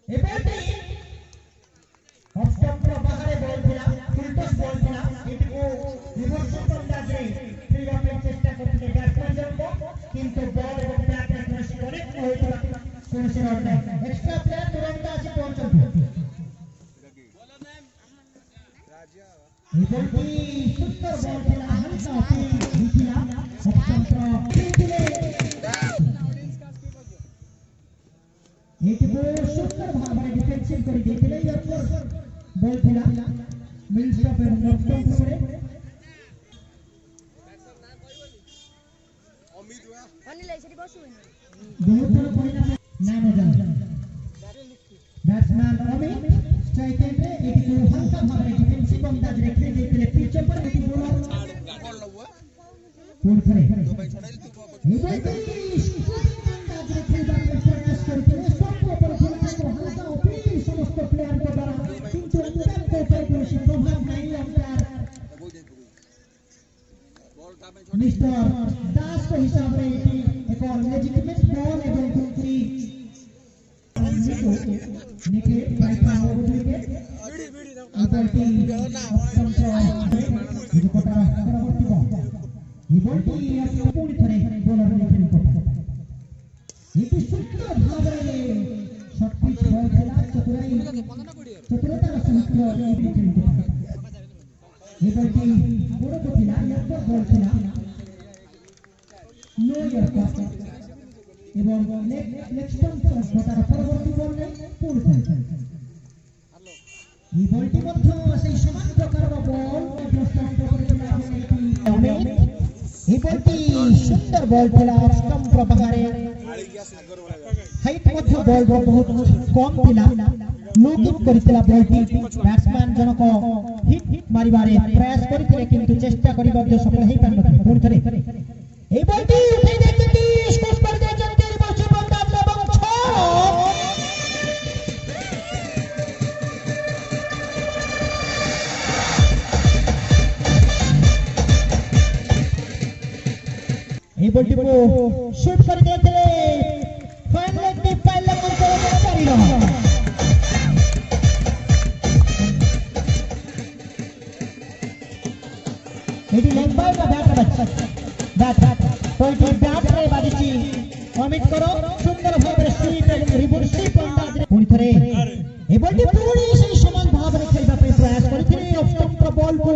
এবারে অষ্টমটা বাহারে বল দিলা ফুলটস বল দিলা এটুকু রিভার্স আন্দাজে ফিল্ডারের চেষ্টা করতে ব্যাটসম্যান জনক কিন্তু বল এবং ব্যাটের কোনসি অনেক হইতো কোনসি রান নাই এক্সট্রা প্লেয়ার তুরন্ত আসি পৌঁছাবে এবারে সুন্দর বল দিলা হালকা দিলা অষ্টমটা দিলে एक बॉल सुंदर भावना डिफेंसिव कर देते हैं और बॉल खेला मिल स्टॉप है नॉकडाउन करे अनिल ऐसे बस हुए बहुत बड़ा पॉइंट ना मजा बैट्समैन अमित स्ट्राइकर पे एक को हल्का भावना डिफेंसिव अंदाज रखते देते हैं पिच पर एक बॉलर पूर्ण करे ये भाई अंदाज रखते हैं प्रयास करते हैं मिस्टर दास के हिसाब से एक और लेजिटिमेट बॉल एवं दूसरी निके फाइटर हो गए अतरती ये कोटा परवर्ती बॉल ये बॉल की पूरी तरह बॉलर ने खेल को ये सुंदर भावरे शॉट पिच बॉल खेला चतुरता सहित खेल को ये बॉल की पूरा को खेला एक बॉल खेला नो ইয়ার কাট এবং নেক্সট ঘটার পরবর্তী বল নেই পুল খেলছেন এই বলটি মধ্য সেই সমান প্রকার বল এই বলটি সুন্দর বল খেলা অষ্টম প্রবাহারে হাইট মধ্য বল বহুত কম ଥିଲା লো কিক କରିଥିଲା বলটি ব্যাটসম্যান জনক হিট মারিবারে প্রয়াস কৰিଥିଲେ কিন্তু চেষ্টা কৰি ମଧ୍ୟ সফল হৈ পাৰনଥିଲେ পুଣି থরে এই বলটি উঠাই দিয়েছেন স্কোর করে দিয়েছেন রিভার্স বন্দাজ এবং 6 এই বলটি को शूट कर দিয়েছিলেন ফাইনাল টি পাইলে মতো পারিল এটি লম্বাই का बैट बच्चा बैट पॉइंट बैट रे बाजिची अमित करो सुंदर भाବରେ स्वीप এবং রিভার্সিভ अंदाज पुणी थरे ए बॉलटी पुणी সেই সমান ভাବରେ খেলবা ପାଇଁ प्रयास କରିଥିଲେ অষ্টমটা বল को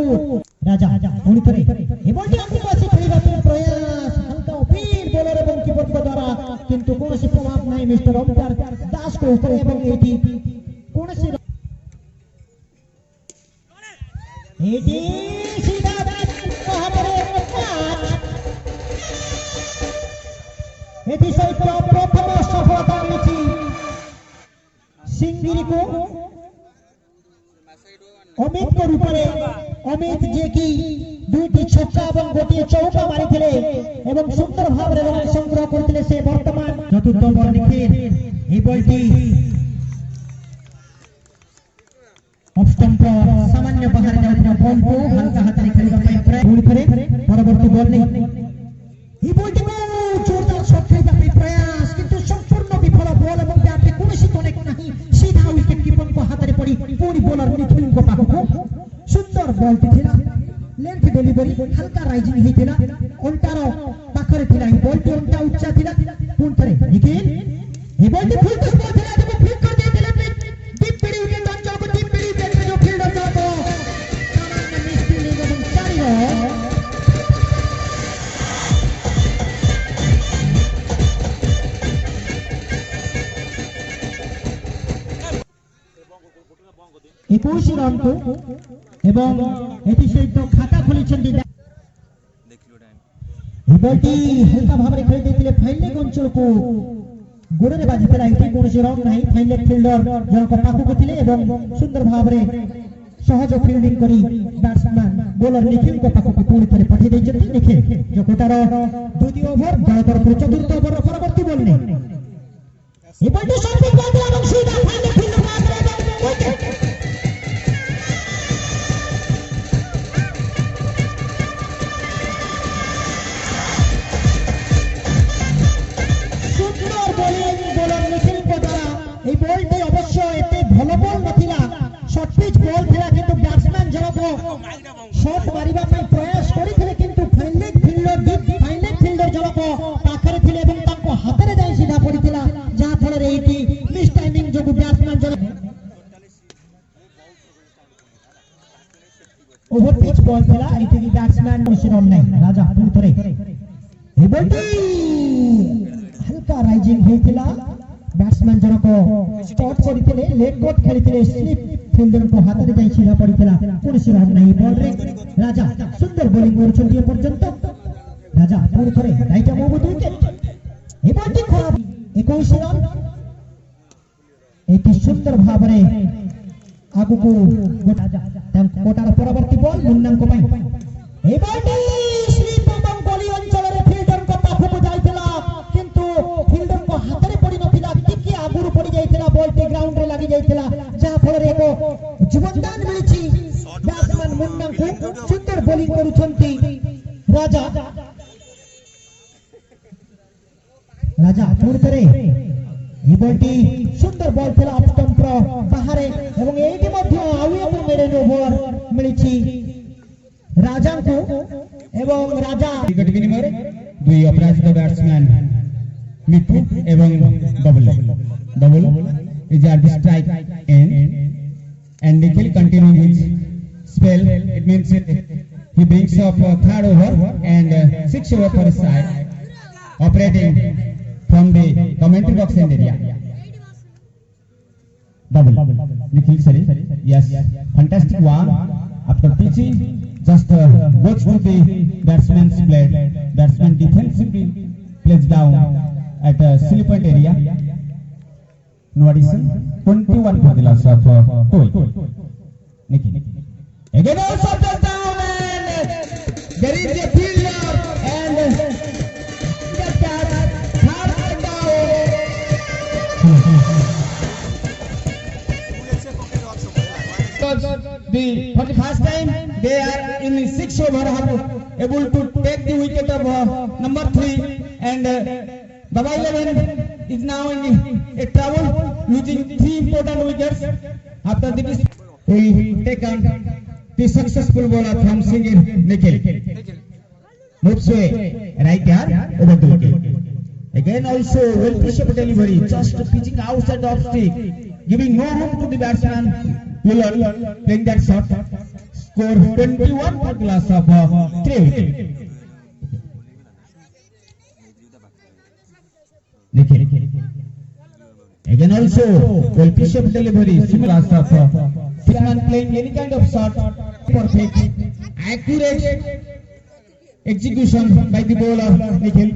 राजा पुणी थरे ए बॉलटी आगे पासे खेलবা ପାଇଁ प्रयास हल्का फिर बॉलर এবং कीपर द्वारा किंतु कोनोसी प्रभाव নাই मिस्टर ओमकार दास को ऊपर এবং एटी कोनोसी एटी सीधा बैट भाବରେ कैच एटी सहित प्रथम सफलता मिली सिंगिरी को अमित को रूपरे अमित जे की दुईटी छक्का এবং গোটিয়ে চৌকা মারিଥିଲେ এবং সুন্দর ভাবে রান সংগ্রহ করଥିଲେ সে বর্তমান চতুর্থ বল নিখিল এই বলটি অষ্টম সামান্য বাহারে যাওয়া বল को हल्का हाथरे खेलबा ପାଇଁ পুଣି করে পরবর্তী বল নেই এই বলটি जोरदार शॉट खेलबा ପାଇଁ प्रयास किंतु संपूर्ण विफल बॉल এবং ব্যাটে কোনोसी कनेक्ट नहीं सीधा विकेट कीपर को हाथरे पड़ी पूरी बॉलर निखिल को पाखको सुंदर बॉल थिला लेंथ डिलीवरी हल्का राइजिंग हिथिला उल्टार पाखरे थिला ई बॉल उल्टा उच्चा थिला पुण थरे निखिल ई बॉल फुल टॉस बॉल थिला जब फ्लिक कर देथिले डीप पीड़ी विकेट अंचल को डीप पीड़ी विकेट में जो फील्डर था तो सामान्य मिस फील्डिंग এবং 4 रन एकुश रन को এবং এটি সহিত খাতা খুলেছেন বলটি হালকা ভাবে খেলে দিয়েছিল ফাইনাল অঞ্চল को গোড়ে বাজিଥିଲା এটি কোনोसी রন নাই ফাইনাল ফিল্ডর জনক পাখু ଥିଲେ এবং সুন্দর ভাবে সহজ ফিল্ডিং করি ব্যাটসম্যান বোলার নিখিল को পাখু পুଣି ଥରେ ପଠାଇ ଦେଇଛନ୍ତି ନିଖିଲ जो କୋଟାର ଦ୍ୱିତୀୟ ଓଭର ଦଳ ତରଫରୁ ଚତୁର୍ଥ ଓଭର ପରବର୍ତ୍ତୀ ବଲ୍ ନେଇ ଏ ବଲଟି ସଠିକ ବଲ୍ ଏବଂ ସିଧା ଫାଇନାଲ ଫିଲ୍ଡର ମାତ୍ରା ୱିକେଟ୍ শট মারিবা পাই প্রয়াস করিଥିଲେ কিন্তু ফাইনাল ফিল্ডর জনক পাখরে ଥିଲେ এবং তাଙ୍କ ହାତରେ ଯାଇ ସିଧା ପଡ଼ିଥିଲା ଯାହା ଫଳରେ ଏଇଠି ମିସ୍ ଟାଇମିଂ ଯୋଗୁ ବ୍ୟାଟ୍ସମ୍ୟାନ ଜଣେ ओवर पिच बॉल खेला एठी की बैट्समैन कौन रन नहीं राजा पुणी थरे ए बॉलटी हल्का राइजिंग होइतिला बैट्समैन जनक स्टॉट करितले लेग कट खेलितले स्लिप फील्डर को हाथ रे जाई सीधा पड़ितला कौन रन नहीं बॉल रे राजा सुंदर बॉलिंग करछन्ती पर्यंत राजा पुणी थरे राइट मूव विकेट ए बॉलटी खराब 21 रन एठी सुंदर भाबरे आगु को कोटार परवर्ती बॉल मुन्ना को पाई ए बॉलटी स्लिप एवं गली अंचल रे फील्डर को पाखु को जाइतला किंतु फील्डर को हाथ रे पड़ी नथिला टिके आगुरु पड़ी जाइतला बॉलटी ग्राउंड रे लागि जाइतला जहा फल रे एको जीवनदान मिलिछि बैट्समैन मुन्ना को सुंदर बॉलिंग करूछंती राजा पूर्ण करे ई बॉलटी सुंदर बॉल थिला अफ स्टंप रो बाहर एवं एटी मध्ये आउ एक मेडन ओवर मिलिछि राजा को एवं राजा विकेट विनिमय दुई अपराजित बैट्समैन मिठू एवं double is at the strike and Nikhil continue his spell it means he brings up third over and sixth over for his side operating from the commentary box end area. Double. Nikhil Sari. Yes. Fantastic one. After pitching, just goes to the batsman's blade. Batsman defensively plays down at silly point area. No addition. 21 for the loss of Toy. Nikhil. Again also just down and there is a fielder and just catch. For the first time they are in 6 over able to take the wicket of number 3 and Baba 11 is now in a trouble losing 3 important wickets after this will take on the successful bowler from Singh Nikhil moves away right here over the wicket. Again also well pitched delivery, just pitching outside the off stick, giving no room to the batsman. Wheeler playing that shot. Score 21 for the loss of 3 wickets. Again also well pitched delivery, similar loss of batsman playing any kind of shot, perfect, accurate execution by the bowler Nikhil.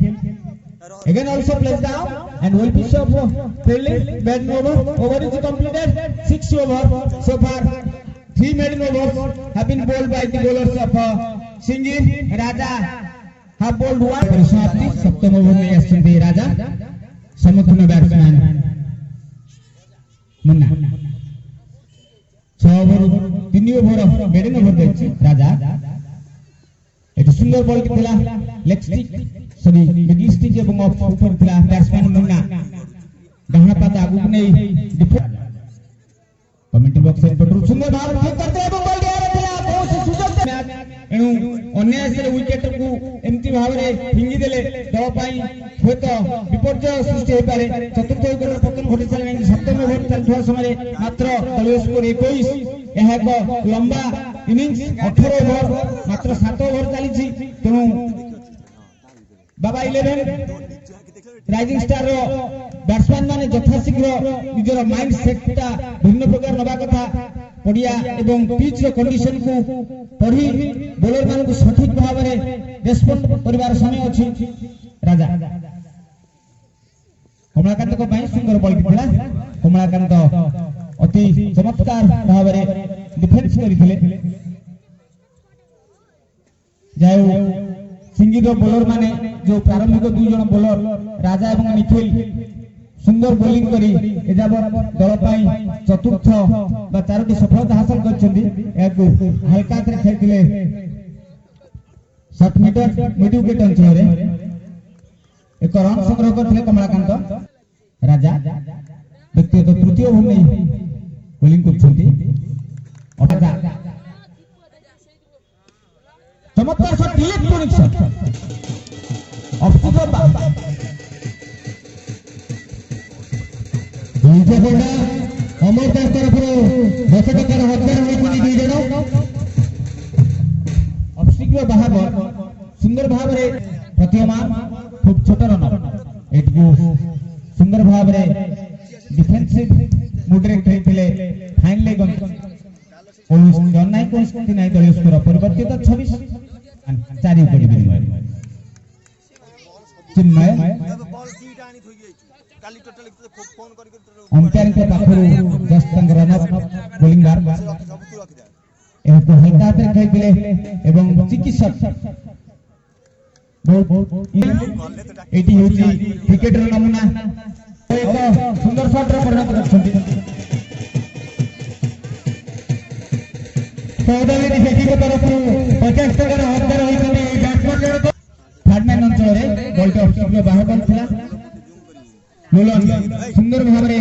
Again also plays down and well pitch of fielding maiden over is completed 6 over so far 3 maiden overs have been bowled by the bowlers of Singh Raja have bowled one परिसमाप्ति सप्तम over में आछन्ति राजा समर्थन batsman Munna 6 over 3 over maiden over दैछि राजा एटु सुंदर ball किला leg stick sorry middle stick एवं ऑफ ऊपर थिला बैट्समैन मुन्ना डाहना पात आगु नै कमेंट्री बॉक्स पर सुंदर भाव ठीक करते एवं बॉल दिया थिला बहुत सुजक मैच एनु अन्य से विकेट को एमती भाव रे फिंगी देले दल पाई होतो विपर्जय सृष्टि हे पारे चतुर्थ विकेट पतन घटी सारे सप्तम ओवर चलथुवा समय मात्र दलीय स्कोर 21 यह एक लंबा इनिंग्स 18 ओवर मात्र 7 ओवर चली छी तेनु बाबा 11 राइजिंग स्टार रो बैट्समैन माने यथाशीघ्र निजर माइंड सेटटा भिन्न प्रकार नबा कथा पडिया एवं पिच रो कंडीशन को पढी बॉलर मान को सठिक भाव रे रेस्पोंड परिवार समय अछि राजा कमलाकांत को भाई सुंदर बॉल किला कमलाकांत अति चमत्कार भाव रे डिफेंस करिथिले जाय सिंगी रो बॉलर माने जो प्रारंभिक 2 जन बॉलर राजा एवं निखिल सुंदर बॉलिंग करी एजाब दल पाई चतुर्थ बा चारोटी सफलता हासिल करछन्ती एको हल्का करे खेलथिले 7 मीटर मिड विकेट अंचल रे एक रन संग्रह करथिले कमलाकांत राजा व्यक्तिगत तृतीय ओवर नै बॉलिंग करछन्ती राजा चमत्कार शॉट इलेक्ट्रॉनिक शॉट ऑब्स्टिकल निजे पड़ा अमर दास तरफରୁ 10 टकार हଜାର होइछिनि दुई जण ऑब्स्टिकल बाहाबर सुंदर भावरे प्रतीयमान खूब छोट रन एटकू सुंदर भावरे डिफेंसिव मुड्रे खेलिथिले फाइनली गन जन नाई कोन स्थिति नाई दलीय स्कोर परिवर्तित 26 4 विकेट विनिमय चिन्मय अंपायर के पाखरु जस्ट तंग रन अप बोलिंग बार एको हल्का हाथ खेलिथिले एवं चिकित्सक बहुत एटी होची क्रिकेटर नमूना एक सुंदर शॉट रे परिणत करछन्ती चौधरी सेठी को तरफ 50 टकार हजार होइछन्ती बैट्समैन जणक थर्डमैन अंचल रे बॉल के ऑब्स्टिकल बाहर करथिला लुलन सुंदर भाबरे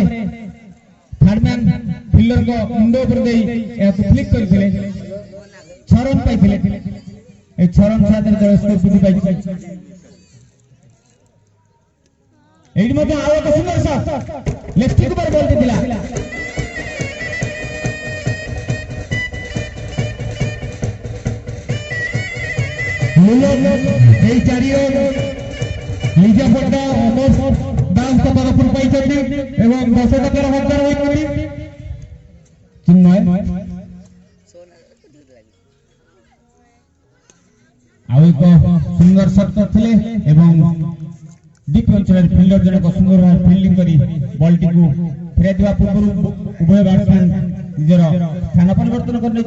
थर्डमैन फील्डर को मुंड ऊपर देई एको फ्लिक करथिले 6 रन पाइथिले ए 6 रन साथरे दल स्कोर वृद्धि पाइछि एडी मध्ये आरो एक सुंदर शॉट लेफ्ट स्टिक पर बॉल दिला लुलन ए चारियो लिजा पड्डा अमर दास को तरफ पाइछथि एवं 10 टकार हजार होइछथि चिन्मय आउ एक सुंदर शॉट करथिले एवं डीप अंचल फील्डर जनक सुंदर फील्डिंग करी बॉल टी को फेरे दिवा पूर्व उभय बैट्समैन निजर स्थान परिवर्तन करने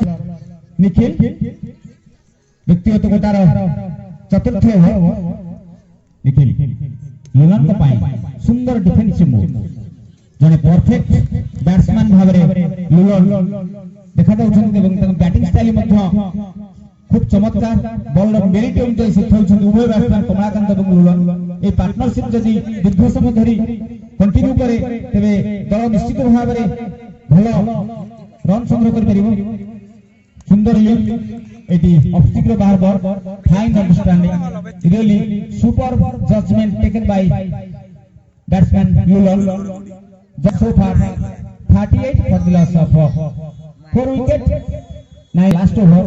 निखिल व्यक्तिगत कोटार चतुर्थ ओवर निखिल लुलन को पाई सुंदर डिफेंसिव मूव जने परफेक्ट बैट्समैन भाबरे लुलन देखा जाउछन एवं तक बैटिंग स्टाइल मध्ये खूब चमत्कार बॉल मेरिट अनुसार से खेलछन उभय बैट्समैन कमलाकांत एवं लुलन ए पार्टनरशिप जदि दीर्घ समय धरि कंटिन्यू करे तबे दल निश्चित भाबरे भलो रन संग्रह कर परिबो सुंदर लिफ्ट एटी ऑब्स्टिकल बाहर fine understanding really super judgement taken by batsman Lulan just so far 38 for the loss of 4 wicket now last over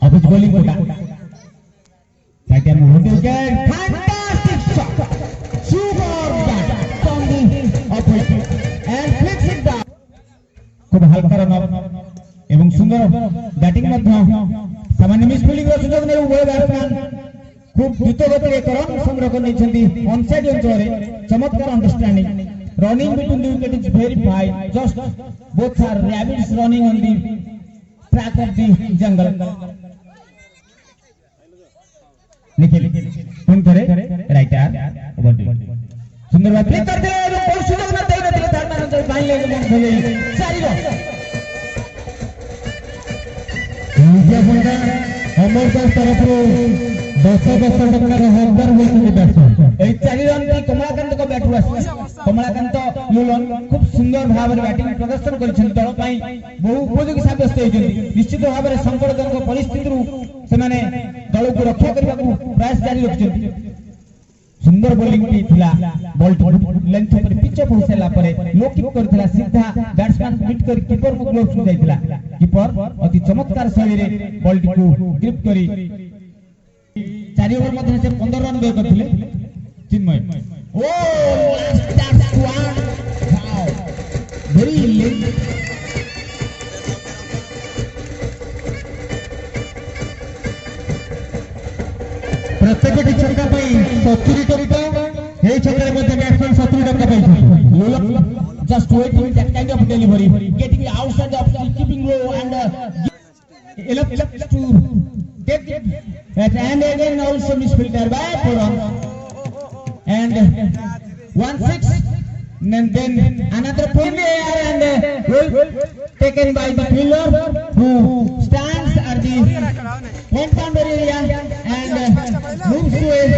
of his bowling quota right hand wicket fantastic shot super bat from the off wicket and flicks it down खूब हल्का run एवं सुंदर batting मध्ये सामान्य miss fielding रो सुযোগ नै उभय batsman खूब द्रुत गति एक रन संग्रह कर नैछन्ती ऑनसाइड अंचल रे चमत्कार understanding running between the wicket is very fine just both are rabbits running on the track of the jungle Nikhil पुन करे राइटर ओवर द सुंदर बात प्ले कर दिले और बहुत सुंदर न देई नथिले थर्ड मैन से फाइन ले मन खोले 4 रन निजे बंदा अमर दास तरफ 10 टकार हजार होइछन बैट्समैन ए 4 रन की कमलाकांत को बैट हुआ कमलाकांत लुलन खूब सुंदर भाव बैटिंग प्रदर्शन करिछन दल पई बहु उपयोगी साब्यस्त होइछन निश्चित भाव संकटजनक परिस्थिति रु से माने दल को रक्षा करबा को प्रयास जारी रखछन सुंदर बॉलिंग की थिला बॉल लेंथ पर पिच अप होसला परे लो किक करथिला सीधा बैट्समैन हिट कर कीपर को क्लोज हो जाइतिला कीपर अति चमत्कार शैली रे बॉल को ग्रिप करी 4 ओवर मध्ये से 15 रन व्यय करथिले चिन्मय ओ last that's one wow very late प्रत्येक छक्का पई 70 टका हे छक्का मध्ये बैट्समैन 70 टका पाई just waiting that kind of delivery getting outside off keeping low and elect to take it and again also misfilter by Puran and 1-6 and then another point there and taken by the fielder who stands at the home boundary area and moves to it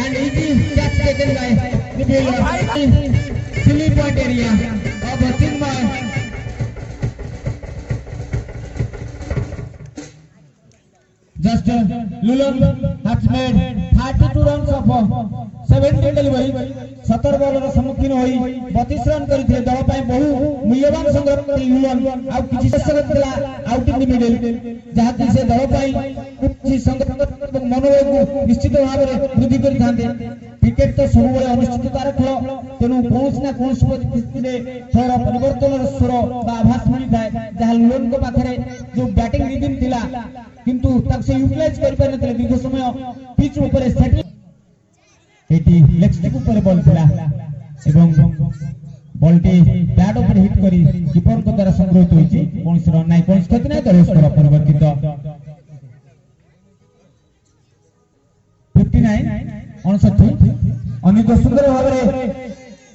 and easy catch taken by the fielder silly point area of Chinmay. Just Lulan has made 32 runs of 70 delivery 17 bowler सम्मुखीन होई 32 run करिथिले दल पय बहु मूल्यवान संग्रह लुलन आ किछि सशक्त दिला out in the middle जहा कि से दल पय किछि संग्रह এবং মনোবল নিশ্চিত ভাবে বৃদ্ধি কৰি থান্তে ক্রিকেট তো ସବୁବେଳେ অনিশ্চিততার খেল তেনু কোনসি না কোনসি পরিস্থিতিরে খেলর পরিবর্তনর স্বর বা আভাস মিলিଥାଏ যাহা লুলনଙ୍କ পাখରେ जो ব্যাটিং রিদিম थिला किंतु तक से यूटिलाइज कर पारे नथले दीर्घ समय पिच ऊपर सेटल एटी लेग स्टिक ऊपर बॉल थिला एवं बॉलटी बैट ऊपर हिट करी कीपर को द्वारा संग्रहित होईची कोनसी रन नाही कोनसी क्षति नाही दल स्कोर परिवर्तित 59 अनिक सुंदर भाबरे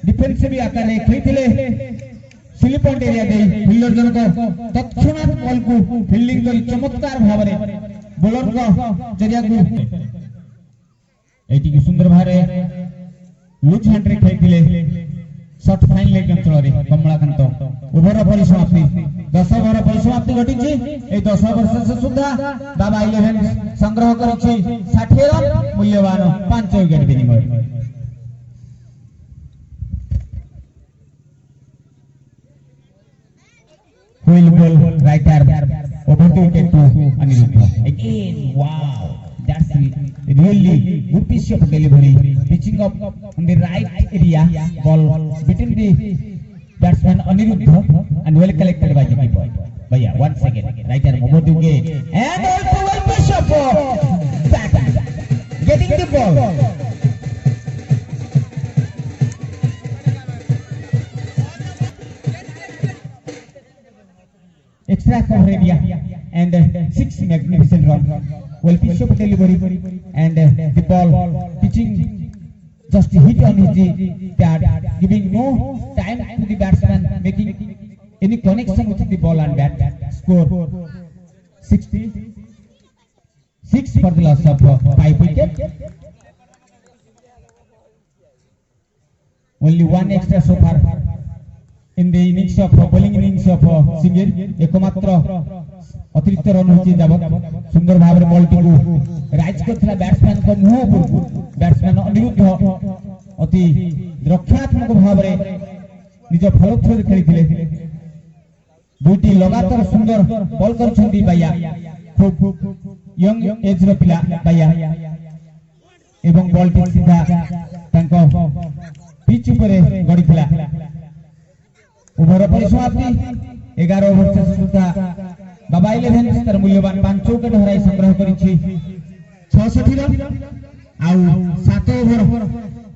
डिफेंसिव आकार रे खेथिले सिली पॉइंट एरिया दे फील्डर जनक तत्क्षणात बॉल को फील्डिंग करी चमत्कार भाबरे बॉलर को जरिया को एटी की सुंदर भारे लूज हैंड रे खेथिले शॉट फाइन लेग अंचल रे कमलाकांत ओवर परिसमाप्ति 10 ओवर परिसमाप्ति घटिछि ए 10 ओवर शेष सुधा बाबा 11 संग्रह करिछि 60 रन मूल्यवान 5 विकेट विनिमय Will ball right arm over the wicket to Aniruddha. Again, wow, that's really good piece of delivery. Pitching up on the right area, ball between the batsman Aniruddha and well collected by the keeper. But yeah, 1 second, right arm over the wicket and also well push up, back, getting the ball. Extra cover area and 6 magnificent runs. Well pitch of delivery and the ball pitching just hit on his bat, giving no time to the batsman making any connection with the ball and bat. Score 66 for the loss of 5 wickets. Only one extra so far in the innings of bowling innings of Singh एकमात्र अतिरिक्त run होची जाबत सुंदर भाबरे ball टी को rise करथला batsman को मुंह ऊपर बैट्समैन अनिरुद्ध अति रक्षात्मक भाबरे निज फलक थ्रो खेलिथिले दुईटी लगातार सुंदर बॉल करछंती बाया खूब यंग एज रो पिला बाया एवं बॉल टी सीधा तांको पिच ऊपर गडिथिला ओवर परिसमाप्ति 11 ओवर शेष सुधा बाबा 11 तर मूल्यवान 5 विकेट हराई संग्रह करिछि 66 रन आउ 7 ओवर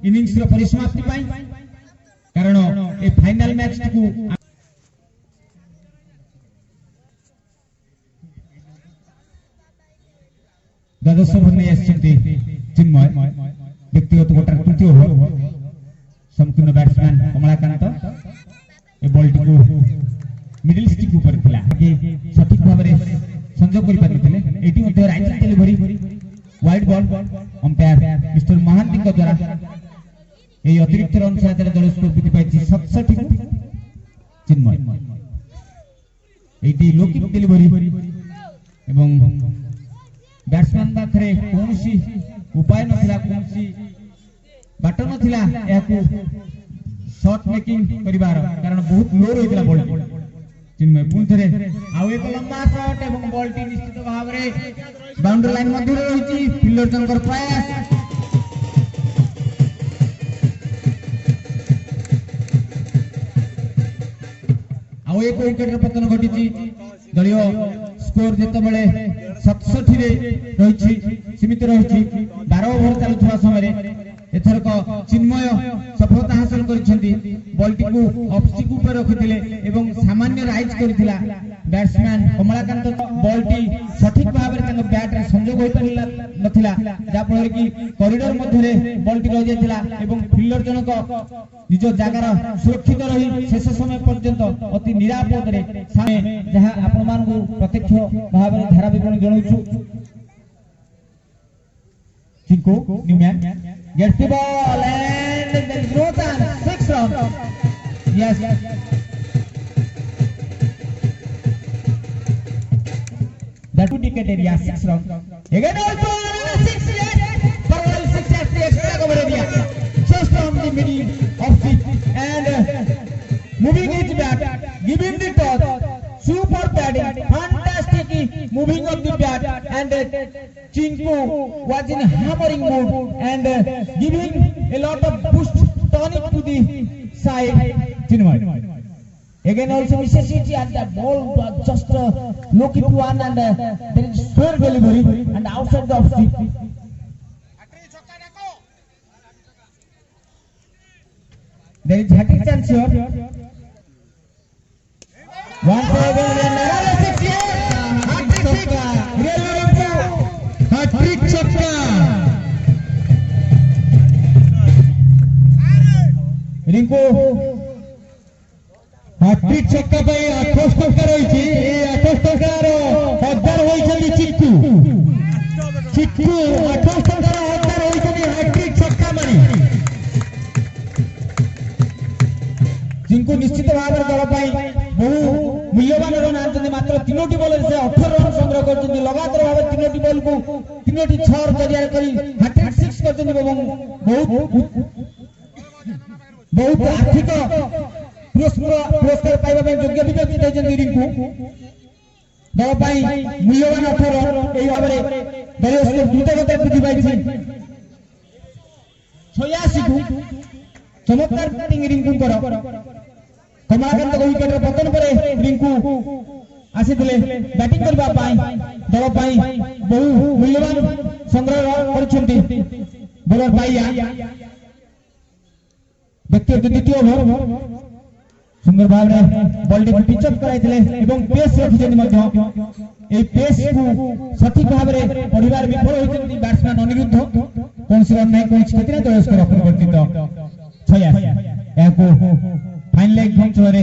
इनिंग्स रो परिसमाप्ति पाई कारण ए फाइनल मैच को द्वादश ओवर ने एसचंती चिन्मय व्यक्तिगत गोटार तृतीय ओवर संपूर्ण बैट्समैन कमलाकांत ए बॉल टी को मिडिल स्टिक ऊपर थिला कि सठिक भाबरे संजोग करि पाथिले एटी मध्ये right delivery wide ball umpire mister Mohanty को द्वारा ए अतिरिक्त रन साथ दल स्कोर वृद्धि पाइछि 67 चिन्मय एटी लोकिंग डेलिवरी एवं बैट्समैन पाखरे कोनसी उपाय नथिला कोनसी बाट नथिला याकू शॉट मेकिंग परिवार कारण बहुत लो रहितला बॉल चिन्मय पुंथरे आउ एक लंबा शॉट एवं बॉल टी निश्चित भाबरे बाउंड्री लाइन मध्ये रहिछि फील्डर जंकर प्रयास आउ एक विकेट पतन घटिछि दलियो स्कोर जेते बेले 67 रे रहिछि सीमित रहिछि 12 ओवर चालुथवा समय रे एथरक चिन्मय सफलता हासिल करिसेंती बॉल टी को ऑफ स्टिक ऊपर रखिथिले एवं सामान्य राइज करिथिला बैट्समैन कमलाकांत बॉल टी सठिक भाबरे तंग बैट रे संजोग होई परिला नथिला जा फल कि कॉरिडोर मध्ये रे बॉल टी रहि जायतिला एवं फील्डर जनक निज जागार सुरक्षित रही शेष समय पर्यंत अति निरापद रे सामे जहा आपण मान को प्रत्यक्ष भाबरे धारा विवरण जणाउछु Chinku Newman gets the ball and there is no chance 6 runs yes that would indicate area 6 runs again also the middle of it and moving his bat, giving the toss, super batting, fantastic moving of the bat, and Chinku was in hammering mood and giving a lot of boost, turning to the side. Chinmay. Again also necessity and the ball was just look it one and there is square delivery and outside the off street. There is hat-trick chance here. Once again, another six here. Hat-trick six. Hat-trick chokka. Rinku. Hat-trick chokka by 28 ଟଙ୍କା ରହିଛି। ଏ 28 ଟଙ୍କାର ହଜାର ହୋଇଛନ୍ତି ଚିକ୍କୁ। ଚିକ୍କୁ 28 ଟଙ୍କାର ହଜାର ହୋଇଛନ୍ତି hat-trick chokka ମାରି। जिनको निश्चित भाव में दल बहु मूल्यवान रन आनी मात्र 3टी बॉल से 18 रन संग्रह कर लगातार भाव 3टी बॉल को 3टी 6 जरिया हैट्रिक 6 कर बहुत आर्थिक पुरस्कार पाइबा योग्य भी व्यक्ति रिंकू दल मूल्यवान 18 रन यही भाव में दल द्रुतगति वृद्धि पाई 86 को चमत्कार बैटिंग रिंकू कमलाकांत विकेट पतन पर रिंकू आसीथिले बैटिंग करबा पाई दल पाई बहु मूल्यवान संग्रह करछंती बॉलर पाइया व्यक्तिगत द्वितीय ओवर सुंदर भाव में बॉल टी पिच अप कराइथिले एवं पेस रखिछन्ती मध्य ए पेस को सठिक भाव में परिवार विफल होइछन्ती बैट्समैन अनिरुद्ध कोन रन नै कोन क्षेत्र तयस्कर अपरिवर्तित 86 एको फाइन लेग पंचरे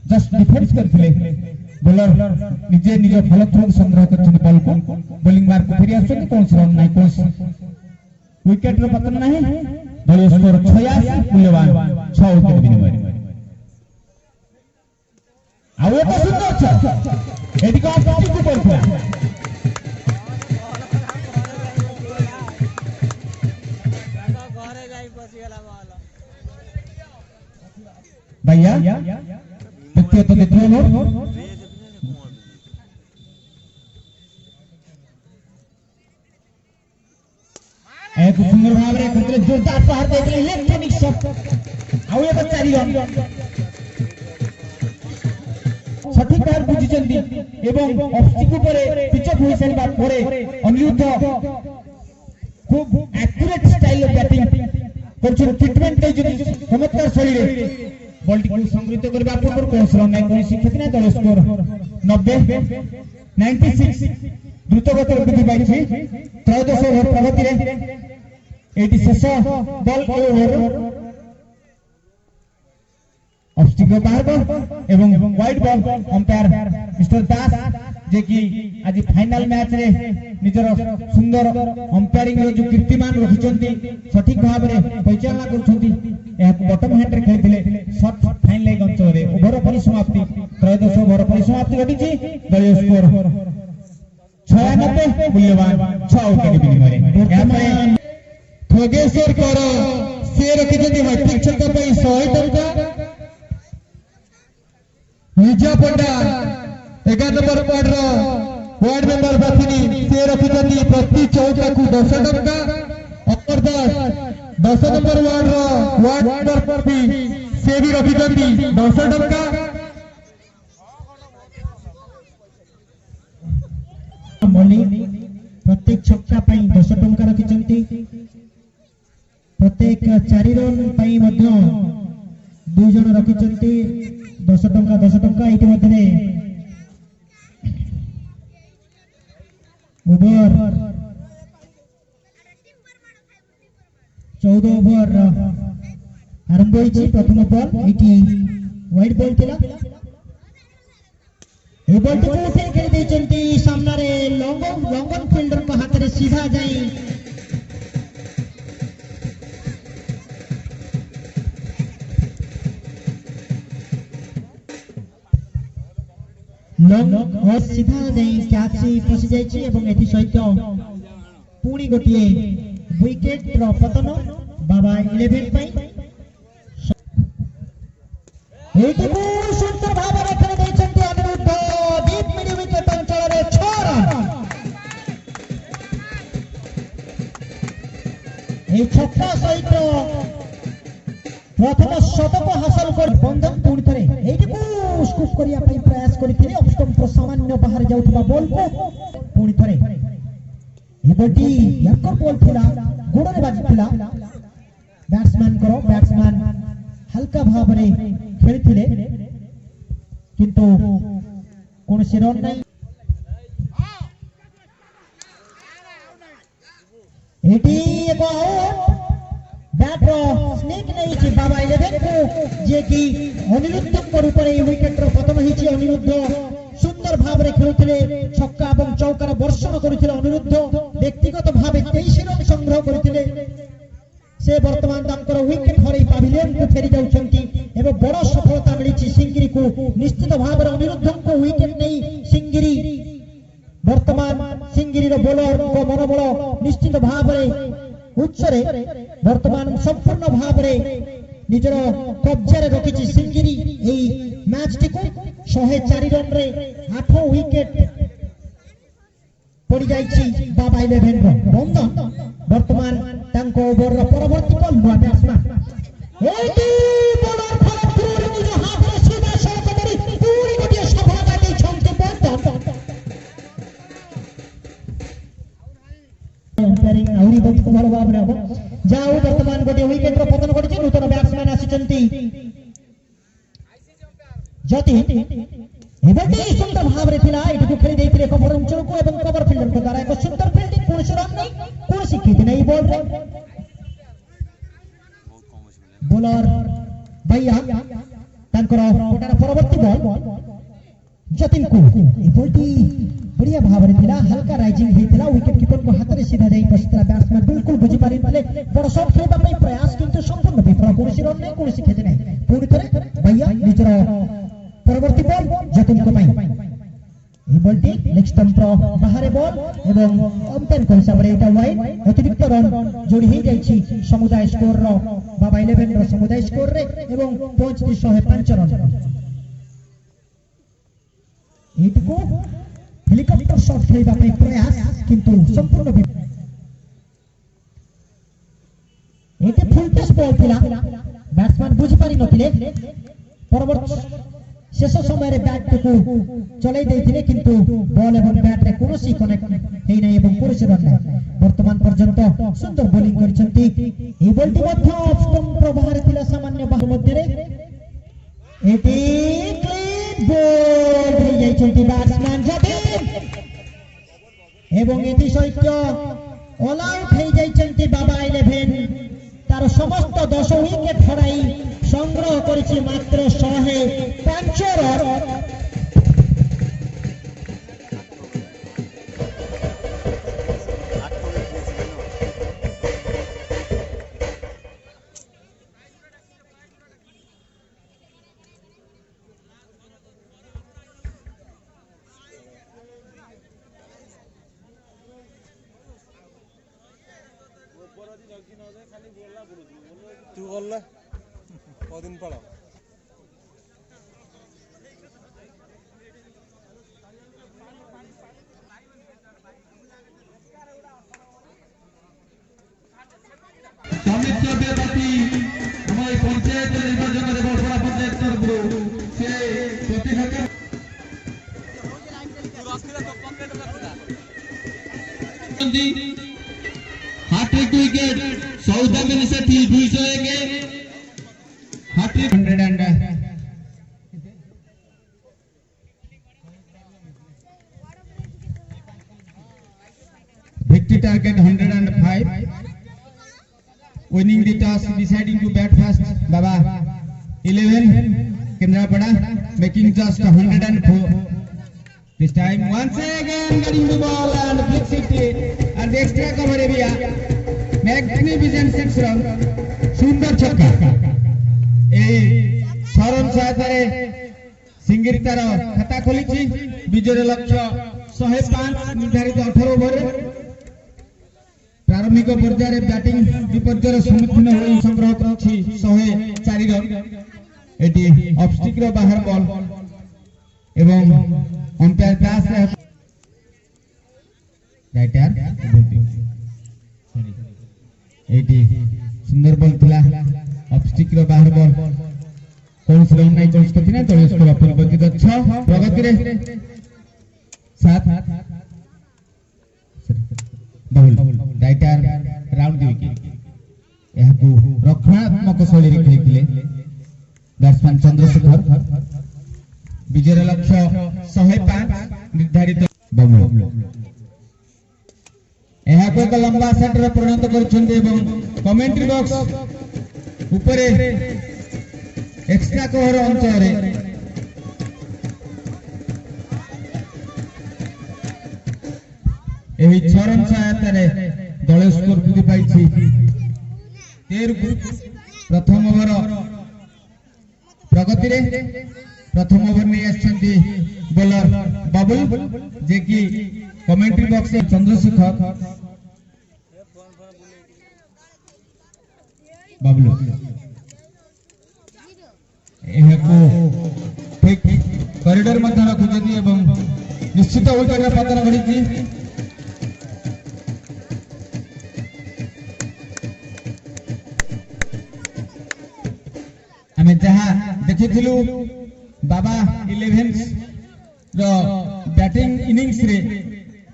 जस्ट डिफेंस करथिले बॉलर निजे निज फल थ्रो संग्रह करछन बॉल को बॉलिंग मार्क फेरी आछन कोन रन नै कोन विकेट रो पतन नै दलीय स्कोर 86 मूल्यवान 6 विकेट विनिमय आ एक सुंदर छ एडी का पाटी को करथिला भैया व्यक्तिगत द्वितीय ओवर एक सुंदर भाव में करथिले जोरदार प्रहार देखले इलेक्ट्रॉनिक शॉट आउ एक 4 रन सठिक भाव बुझिचंदी एवं ऑफस्टिक ऊपर पिच अप होई सारिबा परे अनिरुद्ध खूब एक्यूरेट स्टाइल ऑफ बैटिंग करछन ट्रीटमेंट दे चमत्कार शैली बॉल टी को संग्रहित करबा पूर्व कोन रन नै कोन शिक्षित नै दल स्कोर 90 96 द्रुत गति वृद्धि पाई 13 ओवर प्रगति रे एटी शेष बॉल ओवर ऑफस्टिक बाहर एवं वाइड बॉल अंपायर मिस्टर दास जे कि आज फाइनल मैच रे निजर सुंदर अंपायरिंग रो जो कीर्तिमान रखिचंती सठिक भाव रे परिचालना करछंती या बॉटम हैंड रे खेलथिले शॉट फाइन लेग अंचल रे ओवर परिसमाप्ति 13 ओवर परिसमाप्ति घटिछि दलीय स्कोर 96 मूल्यवान 6 विकेट विनिमय खगेश्वर कर से रखिचंती हैट्रिक छक्का पई 100 टंका विजय पंडा 11 नंबर वार्ड मेंबर बाथिनी से रखिचंती प्रति चौका को 10 टंका अपर 10 नंबर वार्ड मेंबर भी से भी रखिचंती 10 टंका मनी प्रत्येक छक्का पई 10 टंका रखिचंती प्रत्येक 4 रन पई मध्य 2 जण रखिचंती 10 टंका एटी मध्य ओवर 14 ओवर आरंभ होइछि प्रथम बॉल एटी वाइड बॉल थिला ए बॉल को से खेल दैचंती सामना रे लॉन्गन फील्डर को हाथ रे सीधा जाई लॉन्ग और सीधा जाई कैच से फसी जाई एवं एथि सहित पुणी गोटिए विकेट रो पतन बाबा 11 ପାଇଁ ଏଇଟିକୁ ସୁନ୍ଦର ଭାବରେ ଖେଳି ଦେଇଛନ୍ତି ଅନିରୁଦ୍ଧ ଡିପ୍ ମିଡ୍ ୱିକେଟ୍ ଅଞ୍ଚଳରେ 6 ରନ୍। এই ছক্কা সহিত প্রথম শতক হাসল করে বন্ধন পুଣି ଥରେ এইটিକୁ ସ୍କୁପ୍ କରିବା ପାଇଁ ପ୍ରୟାସ କରିଥିଲେ ଅଫ୍ ଷ୍ଟମ୍ପର ସାମାନ୍ୟ ବାହାରେ ଯାଉଥିବା ବଲକୁ ପୁଣି ଥରେ ଏ ବଲଟି ୟାଙ୍କର ବଲ୍ ଥିଲା ଗୋଡ଼ରେ ବାଜିଥିଲା ବ୍ୟାଟ୍ସମ୍ୟାନ ହାଲକା ଭାବରେ ଖେଳିଥିଲେ କିନ୍ତୁ କୌଣସି ରନ୍ ନାହିଁ। ଏଠି ଏକ ବ୍ୟାଟ୍ର ସ୍ନେକ୍ ନେଇଛି ବାବା 11 କୁ ଯିଏକି ଅନିରୁଦ୍ଧଙ୍କ ରୂପରେ ଏହି ୱିକେଟ୍ର ପତନ ହେଇଛି। ଅନିରୁଦ୍ଧ ସୁନ୍ଦର ଭାବରେ ଖେଳୁଥିଲେ ଛକା ଏବଂ ଚୌକାର ବର୍ଷଣ କରୁଥିଲେ। ଅନିରୁଦ୍ଧ ବ୍ୟକ୍ତିଗତ ଭାବେ 23 ରନ୍ ସଂଗ୍ରହ କରିଥିଲେ। ସେ ବର୍ତ୍ତମାନ ତାଙ୍କର ୱିକେଟ୍ ହରାଇ ପାଭିଲିୟନକୁ ଫେରି ଯାଉଛନ୍ତି ଏବଂ ବଡ଼ ସଫଳତା ମିଳିଛି ସିଙ୍ଗିରିକୁ। ନିଶ୍ଚିତ ଭାବରେ ଅନିରୁଦ୍ଧଙ୍କୁ ୱିକେଟ୍ ନେଇ ସିଙ୍ଗିରି ବର୍ତ୍ତମାନ ସିଙ୍ଗିରିର ବୋଲରଙ୍କ ମନୋବଳ ନିଶ୍ଚିତ ଭାବରେ ଉଚ୍ଚରେ ବର୍ତ୍ତମାନ ସମ୍ପୂର୍ଣ୍ଣ ଭାବରେ ନିଜର କବ୍ଜାରେ ରଖିଛି ସିଙ୍ଗିରି ଏହି ମ୍ୟାଚଟିକୁ। 104 ରନ୍ରେ 8 ୱିକେଟ୍ ପଡ଼ିଯାଇଛି ବାବା 11 ର ବନ୍ଧନ। ବର୍ତ୍ତମାନ ତାଙ୍କ ଓଭରର ପରବର୍ତ୍ତୀ ବଲ୍ ନୂଆ ବ୍ୟାଟ୍ସମ୍ୟାନ ଏଇଟି ବୋଲର ଫରକପୁର ନିଜ ହାତରେ ସିଧା ସଳଖ କରି ପୁଣି ଗୋଟିଏ ସଫଳତା ଦେଇଛନ୍ତି ବନ୍ଧନ। ଅମ୍ପାୟାରିଂ ଆହୁରି ବହୁତ ଭଲ ଭାବରେ ହବ। ଯାହା ହଉ ବର୍ତ୍ତମାନ ଗୋଟିଏ ୱିକେଟ୍ର ପତନ କରିଛି। ନୂତନ ବ୍ୟାଟ୍ସମ୍ୟାନ ଆସିଛନ୍ତି ଯତୀନ। ଏବାଟି ସୁନ୍ଦର ଭାବରେ ଥିଲା ଏଠିକୁ ଖେଳି ଦେଇଥିଲେ କଭର ଅଞ୍ଚଳକୁ ଏବଂ କଭର ଫିଲ୍ଡରଙ୍କ ଦ୍ୱାରା ଏକ ସୁନ୍ଦର ଫିଲ୍ଡିଂ। କୌଣସି ରନ୍ ନାହିଁ କୌଣସି କ୍ଷତି ନାହିଁ ବଲରେ। ବୋଲର ଭୈୟା ତାଙ୍କର କୋଟାର ପରବର୍ତ୍ତୀ ବଲ୍ ଯତୀନକୁ। ଏ ବଲଟି ବଢିଆ ଭାବରେ ଥିଲା ହାଲକା ରାଇଜିଂ ହେଇଥିଲା ୱିକେଟ୍ କିପରଙ୍କ ହାତରେ ସିଧା ଯାଇ ବସିଥିଲା। ବ୍ୟାଟ୍ସମ୍ୟାନ ବିଲକୁଲ ବୁଝିପାରିନଥିଲେ ବଡ ସଟ୍ ଖେଳିବା ପାଇଁ ପ୍ରୟାସ କିନ୍ତୁ ସମ୍ପୂର୍ଣ୍ଣ ବିଫଳ। କୌଣସି ରନ୍ ନାହିଁ କୌଣସି କ୍ଷତି ନାହିଁ। ପୁଣି ଥରେ ଭୈୟା ନିଜର ପରବର୍ତ୍ତୀ ବଲ୍ ଯତୀନଙ୍କ ପାଇଁ। এই বলটি লেগ স্টম্পর বাহারে বল এবং অম্পায়ারଙ୍କ হিসাବରେ এটা ওয়াইড। অতিরিক্ত রন যোড়ি হয়ে যাইছি সমুদায় স্কোর র বাবা 11 ର ସମୁଦାୟ ସ୍କୋର ରେ ଏବଂ 105 ରନ୍। ଏଇଟିକୁ ହେଲିକପ୍ଟର ଶଟ୍ ଖେଳିବା ପାଇଁ ପ୍ରୟାସ କିନ୍ତୁ ସମ୍ପୂର୍ଣ୍ଣ ଏଇଟି ଫୁଲ୍ ଟସ୍ ବଲ୍ ଥିଲା। ବ୍ୟାଟ୍ସମ୍ୟାନ ବୁଝିପାରି ନଥିଲେ ପରବର୍ତ୍ତୀ शेष समय बैटको चलाई देथिले किंतु बॉल एवं बैट रे कोनोसी कनेक्ट हेई नै एवं कोनोसी रन नै। वर्तमान पर्यंत सुंदर बॉलिंग करिसंती। ए बॉलटी मध्य ऑफ स्टंप बाहर थिला सामान्य बाहु मध्य रे एटी क्लीन बॉल हेई जाइछंती बैट्समैन जतीन एवं एटी सहित ऑल आउट हेई जाइछंती बाबा 11। तार समस्त 10 विकेट हराई संग्रह करिछि मात्र 105 रन। तू बोल दिन पड़ा पंचायत निर्वाचन बड़पड़ा पंचायत तरफ से hattrick wicket Saudamini Sethi 201 hattrick 100 and victory target 105 winning the toss deciding to bat first Baba 11 Kendrapada making just 104 this time once again getting the ball and flicks it and the extra cover area magnificent six run सुंदर छक्का ए शरण सहायतारे सिंगिर तार खाता खोली विजय लक्ष्य 105 निर्धारित 18 over प्रारंभिक पर्यायर batting विपर्यर सम्मुखीन होई संग्रह करछि 104 रन एटी ऑफ स्टिक रो बाहर बॉल एवं अंपायर दास राइट यार एटी सुंदर बॉल थिला ऑफ स्टिक रो बाहर बॉल कौन से रन नहीं चोइस करथिना दलीय स्कोर अपरिवर्तित 6 प्रगति रे 7 बहुल राइट यार राउंड दी विकेट एहाकू रक्षणात्मक शैली रे खेलिथिले बैट्समैन चंद्रशेखर विजय लक्ष्य 105 निर्धारित बहुल एहाकू एक लंबा सेटर परिणत करछन्ते एवं कमेंट्री बॉक्स ऊपरे एक्स्ट्रा कवर अंचल रे एही 6 रन सहायता रे दल स्कोर वृद्धि पाइछि 13 प्रथम ओवर प्रगति रे प्रथम ओवर में आछन्ती बॉलर बबुल जे कि कमेंट्री बॉक्स से चंद्रशेखर बबलू एहाको ठीक कॉरिडोर मध्ये रखुछथि एवं निश्चित विकेट पतन घटिछि आमे जहा देखिथिलु बाबा 11 रो बैटिंग इनिंग्स रे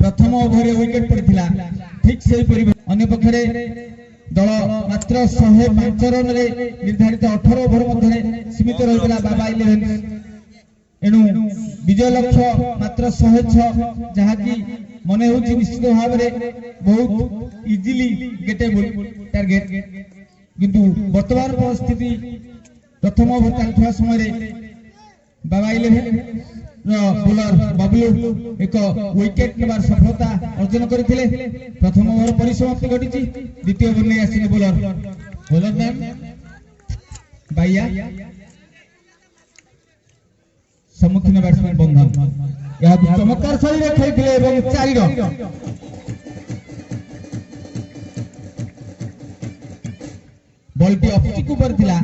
प्रथम ओवर रे विकेट पड़िथिला ठीक सेही परि अन्य पक्षरे दल मात्र 105 रन रे निर्धारित 18 ओवर मध्ये सीमित रहितला बाबा 11 एनु विजय लक्ष्य मात्र 106 जहा कि मने होछि निश्चित भाव रे बहुत इजीली गेटेबल टारगेट किंतु वर्तमान परिस्थिति प्रथम ओवर चलुवा समय रे बाबा 11 रो बॉलर बबलू एक विकेट नेबार सफलता अर्जन करथिले प्रथम ओवर परिसमाप्ति घटिछि द्वितीय ओवर में आसिले बॉलर नाम बाइया सम्मुखीन बैट्समैन बंधन या चमत्कार शैली रे खेलिथिले एवं 4 run ball T of stick ऊपर थिला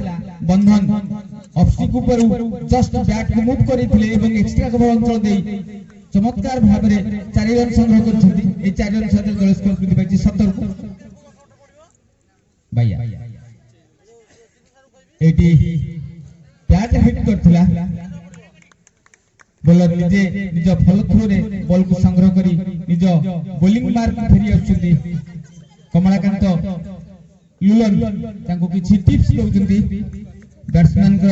बंधन ऑफ स्टिक ऊपर जस्ट बैट को मूव करिथिले एवं एक्स्ट्रा कवर अंचल देई चमत्कार भाव रे 4 रन संग्रह करछथि ए 4 रन साथे दल स्कोर वृद्धि पाइछि 17 बाइया एटी बैट हिट करथिला बॉलर निजे निज फॉलो थ्रो रे बॉल को संग्रह करी निज बॉलिंग मार्क फेरी आछथि कमलाकांत लुलन तांको किछि टिप्स दउछथि बैट्समैन को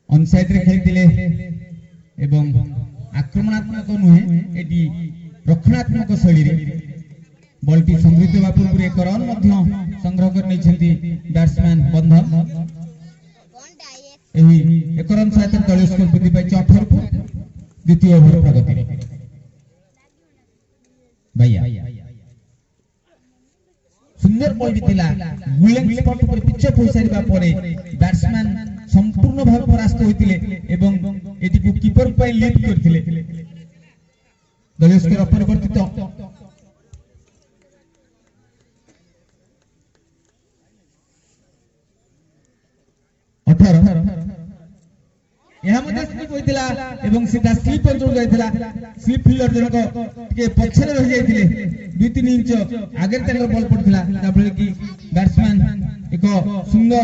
ऑन साइड रे खेलिथिले एवं आक्रमणात्मक नुहे एटी रक्षणात्मक शैली रे बॉल टी संग्रहित होबा पूर्व एक रन मध्ये संग्रह कर नै छथि बैट्समैन बंधन एही एक रन सहित दल स्कोर वृद्धि पाइछि 18 को द्वितीय ओवर प्रगति रे भैया सुंदर बॉल दिथिला गुलेन स्पॉट पर पिच पहुंचाइबा परे बैट्समैन संपूर्ण भाव परास्त होइतिले एवं एटी को कीपर पय लीड करथिले दल स्कोर अपरिवर्तित 18 यह मध्ये स्लिप होइतिला एवं सीधा स्लिप अंचल जाइतिला स्लिप फील्डर जनक के पछरे रहि जाइतिले 2-3 इंच आगे तक बॉल पड़थिला ताबले कि बैट्समैन एक सुंदर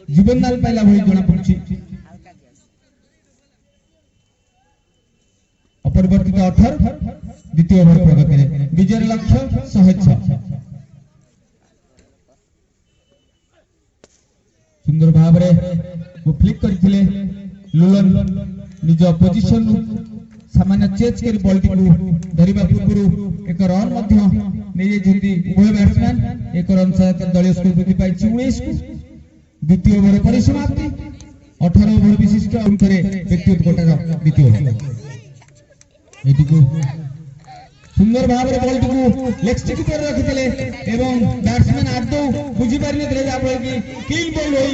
जीवनदान पाइला भई जणा पड़छि अपरिवर्तित 18 द्वितीय ओवर प्रगति रे विजय लक्ष्य 106 सुंदर भाव रे वो फ्लिक करथिले लुलन निज पोजीशन सामान्य चेंज कर बॉल टी को धरिबा पूर्व एक रन मध्ये नै जेति उभय बैट्समैन एक रन सहित दलीय स्कोर वृद्धि पाइ 19 को द्वितीय ओवर परिसमाप्ति 18 ओवर विशिष्ट अंतरे व्यक्तिगत कोटार द्वितीय ओवर एटी को सुंदर भाव रे बॉल टी को लेग स्टिक पर रखितले एवं बैट्समैन आदौ बुझी पारि नथिले जा कि क्लीन बॉल होई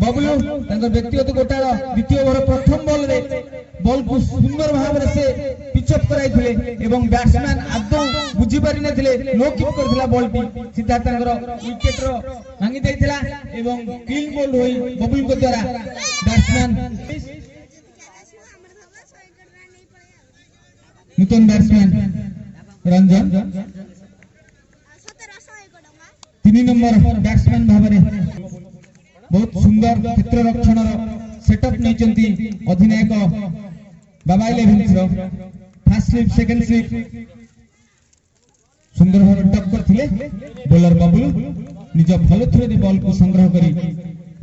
बबलू व्यक्तिगत गोटार द्वितीय ओवर प्रथम बॉल रे बॉल को सुंदर भाव से पिचअप कराइथिले एवं बैट्समैन आदौ बुझी पारि नथिले लो किक करथिला बॉल टी सीधा विकेट रो भांगी दैथिला एवं क्लीन बॉल होई बबलू को द्वारा बैट्समैन नूतन बैट्समैन रंजन 3 नंबर बैट्समैन भावरे बहुत सुंदर क्षेत्र रक्षण सेटअप नहीं अधिनायक बाबा elevens first slip second slip सुंदर भाव टक करथिले बॉलर बबलू निज भल थ्रो बॉल को संग्रह करी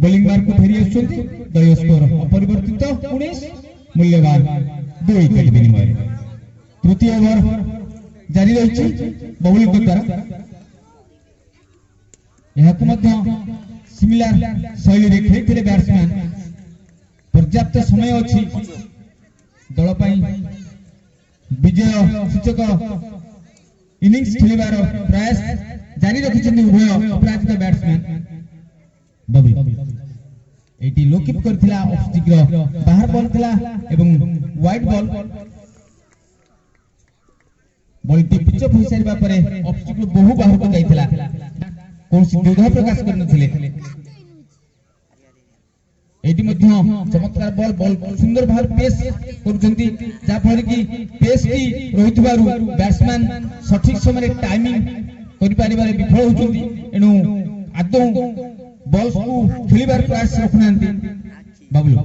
बॉलिंग मार्क को फेरी आछुंती दलीय स्कोर अपरिवर्तित 19 मूल्यवान 2 विकेट विनिमय तृतीय ओवर जारी रही बबलू को द्वारा सिमिलर शैली रे खेलथिले बैट्समैन पर्याप्त समय अछि दल पई विजय सूचक इनिंग्स खेलिबार प्रयास जारी रखिछन्ती उभय अपराजित बैट्समैन बबलू एटी लो किक करथिला ऑफ स्टिक बाहर बॉल थिला एवं वाइड बॉल टी पिचअप होई सारिबा परे ऑफ स्टिक बहु बाहर को जाइथिला कौन सी द्विधा प्रकाश करनथिले एटी मध्य चमत्कार बॉल सुंदर भाव पेस करूछंती जा फल की पेस की रहितबारु बैट्समैन सठिक समय टाइमिंग करि पारिबारे विफल होछंती एनु आदौ बॉल्स को खेलिबार प्रयास रखनांती बबलू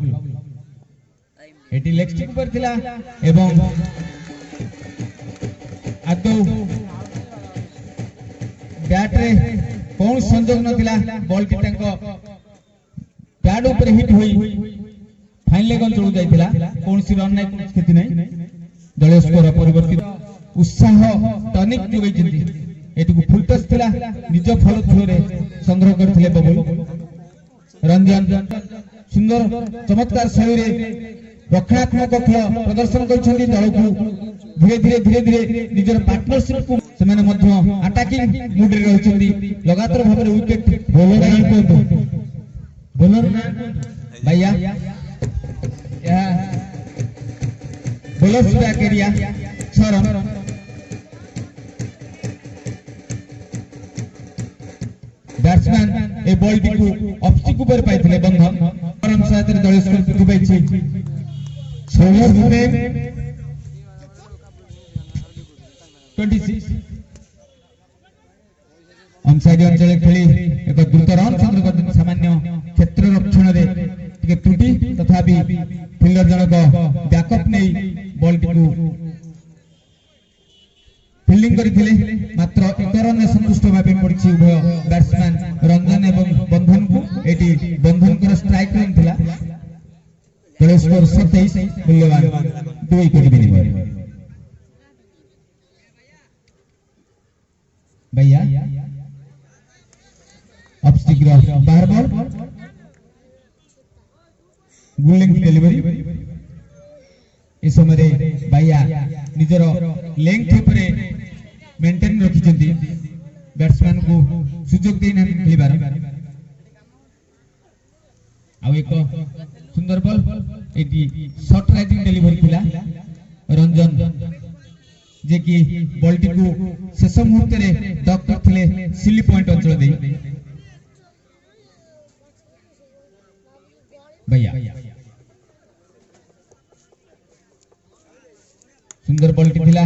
एटी लेग स्टिक पर थिला एवं आदौ बैट रे कौन संजोग नथिला बॉल टी टंको बैट ऊपर हिट हुई फाइन लेग अंचल जाइथिला कौन सी रन नहीं क्षति नहीं दलीय स्कोर परिवर्तित उत्साह टनिक जोगैछन्ती एटुकु फुल टच थिला निज फल थ्रो रे संग्रह करथिले बबलू रंजन सुंदर चमत्कार शैली रे रक्षात्मक खेल प्रदर्शन करछन्ती दल को धीरे धीरे निजर पार्टनरशिप को सेमाने मध्य अटैकिंग मूड रे रहछन्ती लगातार भाव रे विकेट बॉलर भैया या bowler back area 6 run batsman ए बॉल टी को ऑफ स्टिक ऊपर पाइथिले बंधन परम साथ रे दलीय स्कोर दुबैछि 6 ओवर 26 अंसाइड अंचल खेली एक द्रुत रन संग्रह करते सामान्य क्षेत्र रक्षण रे टिके त्रुटि तथापि फील्डर जनक बैकअप नै बॉल टी को फील्डिंग करथिले मात्र 1 रन संतुष्ट भाबे पड़छि उभय बैट्समैन रंजन एवं बंधन को एटी बंधन कर स्ट्राइक रन थिला दलीय स्कोर 27 मूल्यवान 2 विकेट विनिमय भैया ऑफ स्टिक बाहर बॉल गुलिंग डिलीवरी इस समय भैया निजर लेंथ ऊपर मेंटेन रखिछन्ती बैट्समैन को सुयोग देना खेलिबार आ एक सुंदर ball eighty short rising delivery थिला रंजन जे कि बॉल टी को शेष मुहूर्त रे डक करथिले सिली पॉइंट अंचल दे भैया सुंदर बॉल टी थिला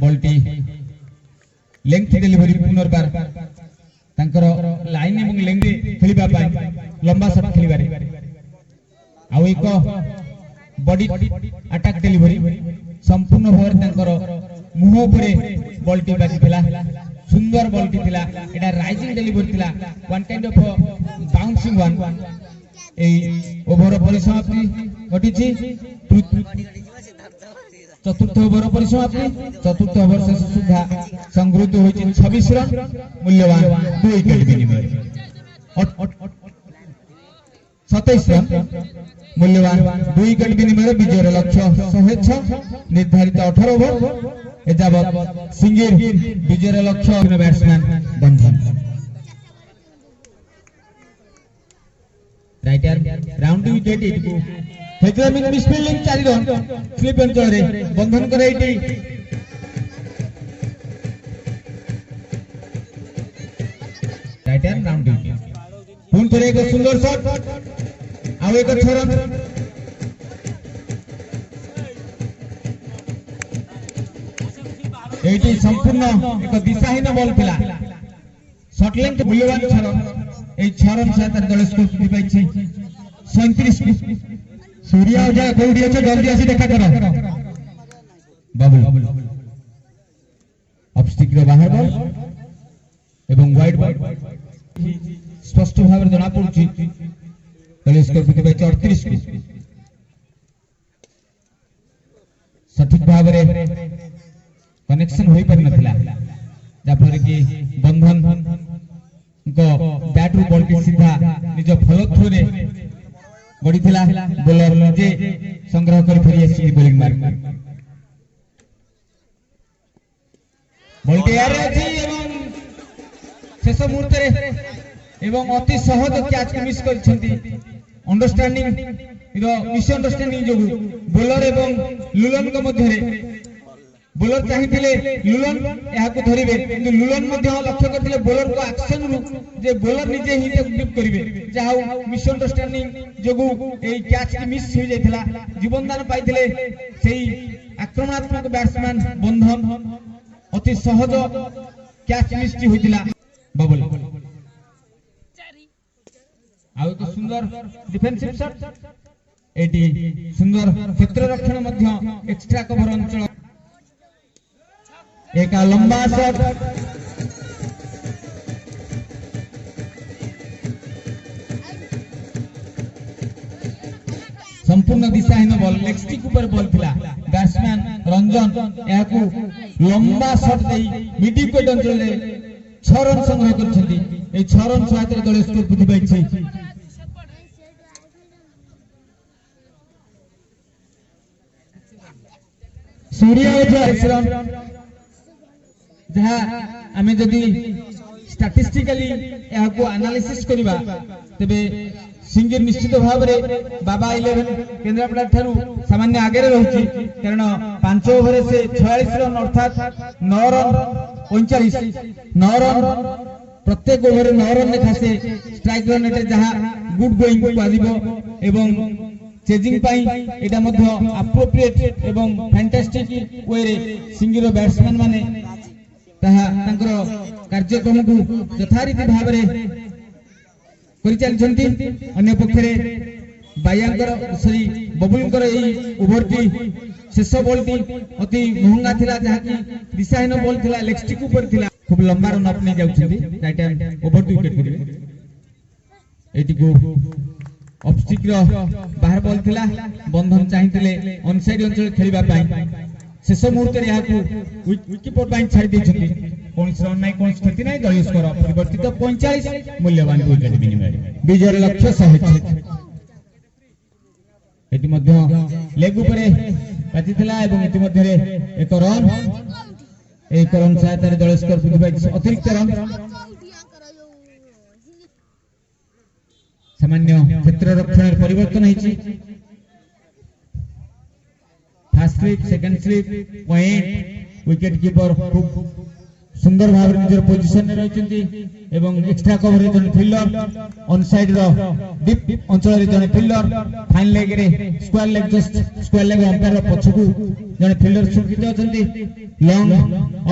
बॉल टी लेंथ डिलीवरी पुनर्बार तांकर लाइन एवं लेंथ खेलिबा पाई लंबा शॉट खेलिबारे आ एक बॉडी अटैक डिलीवरी संपूर्ण भाव तांकर मुह उपरे बॉल टी बाजिथिला सुंदर बॉल टी थिला एटा राइजिंग डिलीवरी थिला one kind of bouncing one ए ओवर परिसमाप्ति घटिछि चतुर्थ ओवर परिसमाप्ति चतुर्थ ओवर शेष सुधा संग्रहित होइछि 26 रन मूल्यवान 2 विकेट विनिमय 27 रन मूल्यवान 2 विकेट विनिमय विजय लक्ष्य 106 निर्धारित 18 ओवर एजावत सिंगिर विजय लक्ष्य बैट्समैन बंधन राइट आर्म राउंड विकेट इटकू हेतु मिस फील्डिंग 4 रन स्लिप अंचल रे बंधन करे इटी राइट आर्म राउंड विकेट पुन थरे एक सुंदर शॉट आ एक 6 रन एटी संपूर्ण एक दिशाहीन बॉल थिला शॉट लेंथ मूल्यवान 6 रन ए 6 रन सहित दल स्कोर वृद्धि पाइछि 37 सूर्य ओझा कोउडी अछि जल्दी आसी देखा करो बाबुल ऑफस्टिक रो बाहर बॉल एवं वाइड बॉल स्पष्ट भाव जना पड़ुछि दल स्कोर वृद्धि पाइछि 38 सठिक भाव रे कनेक्शन होई पर नथिला जाफर कि बंधन को बैट रू बॉल के सीधा निज फलो थ्रो रे गड़ीथिला बॉलर निजे संग्रह कर फेरी आसी बॉलिंग मार बॉल के यार अछि एवं शेष मुहूर्त रे एवं अति सहज कैच के मिस करछंती अंडरस्टैंडिंग रो मिस अंडरस्टैंडिंग जो बॉलर एवं लुलन के मध्य रे बॉलर चाहिए लुलन यहाँ धरवे कि लुलन लक्ष्य करते बॉलर को एक्शन रु जे बॉलर निजे ही ग्रिप करेंगे जहाँ मिस अंडरस्टैंडिंग जो कैच की मिस हो जाता जीवन दान पाई आक्रमणात्मक बैट्समैन बंधन अति सहज कैच मिस होता बबल आउ तो सुंदर डिफेंसिव शॉट एटी सुंदर क्षेत्र रक्षण एक्स्ट्रा कवर अंचल एक लंबा शॉट संपूर्ण दिशाहीन बॉल लेग स्टिक ऊपर बॉल थिला बैट्समैन रंजन याकू लंबा शॉट देई मिड विकेट अंचल रे 6 रन संग्रह करछंती ए 6 रन सहित दल स्कोर वृद्धि पाइछि सूर्य ओझा रन जहाँ आमे जदि स्टैटिस्टिकली यहाँ को एनालिसिस करिबा तबे सिंगर निश्चित भाव रे बाबा 11 केंद्रापड़ा ठारू सामान्य आगे रहुछि कारण 5 ओवर से 46 रन अर्थात 9 रन 39 9 रन प्रत्येक ओवर 9 रन लेखा से स्ट्राइक रन एटे जहाँ गुड गोइंग को आदिबो एवं चेजिंग पाई एटा मध्य एप्रोप्रिएट एवं फैंटास्टिक वे रे सिंगर बैट्समैन माने ताहा तांकर कार्यक्रम को यथारीति भाव रे करि चलछंती अन्य पक्षरे बायांकर सरी बबुलकर एई ओवर टी शेष बॉल टी अति महंगा थिला जहा कि दिशाहीन बॉल थिला लेग स्टिक ऊपर थिला खूब लंबा रन अप नै जाउछंती right hand over to wicket करिवे एटी को ऑफ स्टिक रो बाहर बॉल थिला बंधन चाहिथिले ऑनसाइड अंचल खेलिबा पाई शेष मुहूर्त रे याकू विकेट पाई छाड़ी देछंती कोन रन नै कोन क्षति नै दल स्कोर परिवर्तित 45 मूल्यवान विकेट विनिमय विजय लक्ष्य 106 एटी मध्य लेग ऊपर बाजिथिला एवं एटी मध्य रे एक रन सहायता दल स्कोर वृद्धि पाई अतिरिक्त रन सामान्य क्षेत्र रक्षण परिवर्तन होइछि first slip second slip point wicket keeper खूब सुंदर भाव निजर पोजीशन में रहिचंती एवं एक्स्ट्रा कवर जन फील्डर ऑन साइड रो डीप अंचल रे जन फील्डर फाइन लेग रे square leg just square leg umpire रो पछकू जन फील्डर सुरक्षित अछंती लॉन्ग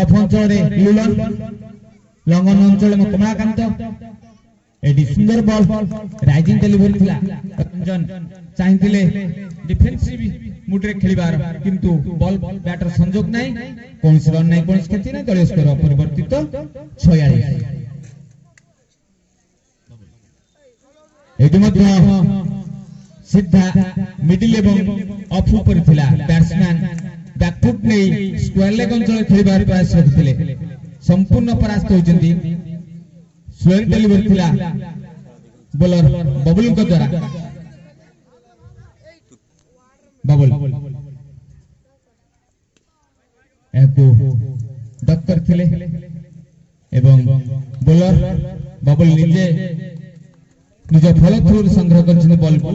ऑफ अंचल रे लुलन लॉन्ग ऑन अंचल में कमलाकांत एडी सुंदर बॉल राइजिंग डिलीवरी थिला रंजन चाहिथिले डिफेंसिव मुड रे खेलिबार किंतु बॉल बैटर संजोग नै कोन रन नै कोन क्षति नै दल स्कोर परिवर्तित 46 एडी मध्य सीधा मिडिल एवं ऑफ ऊपर थिला बैट्समैन बैकफुट नै स्क्वायर लेग अंचल खेलिबार प्रयास करथिले संपूर्ण परास्त होइचंती स्क्वायर डिलीवरी थिला बॉलर बबुल को द्वारा बबुल एको डक करथिले एवं बॉलर बबुल निजे निज फल थ्रू संग्रह कर बॉल को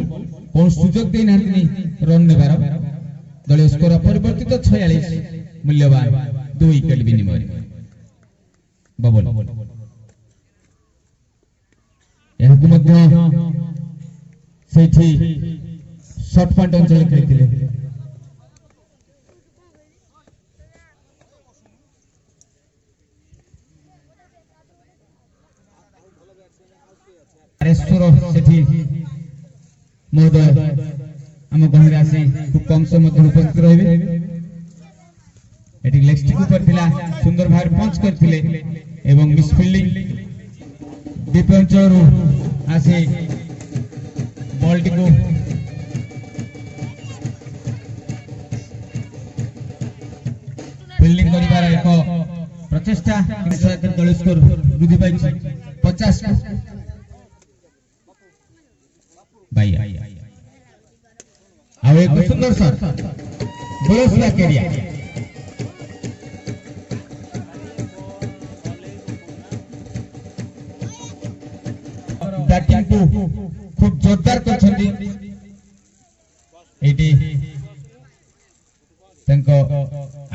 कौन सुजोग दे ना रन नेबार दलीय स्कोर अपरिवर्तित 46 मूल्यवान 2 विकेट विनिमय बबल यहाकु मध्य सेठी शॉर्ट पॉइंट अंचल खेलिथिले सेठी महोदय आम गहरे आसी खूब कम समय उपस्थित रहे लेग स्टिक ऊपर थिला सुंदर भाव पंच करथिले एवं मिसफील्डिंग दीप अंचल आसी बॉल टी को फील्डिंग करिबार एक प्रचेष्टा दल स्कोर वृद्धि पाई 50 भैया अब एक सुंदर शॉट बोलसला केरिया बैटिंग को खूब जोरदार करछंती एटी तंको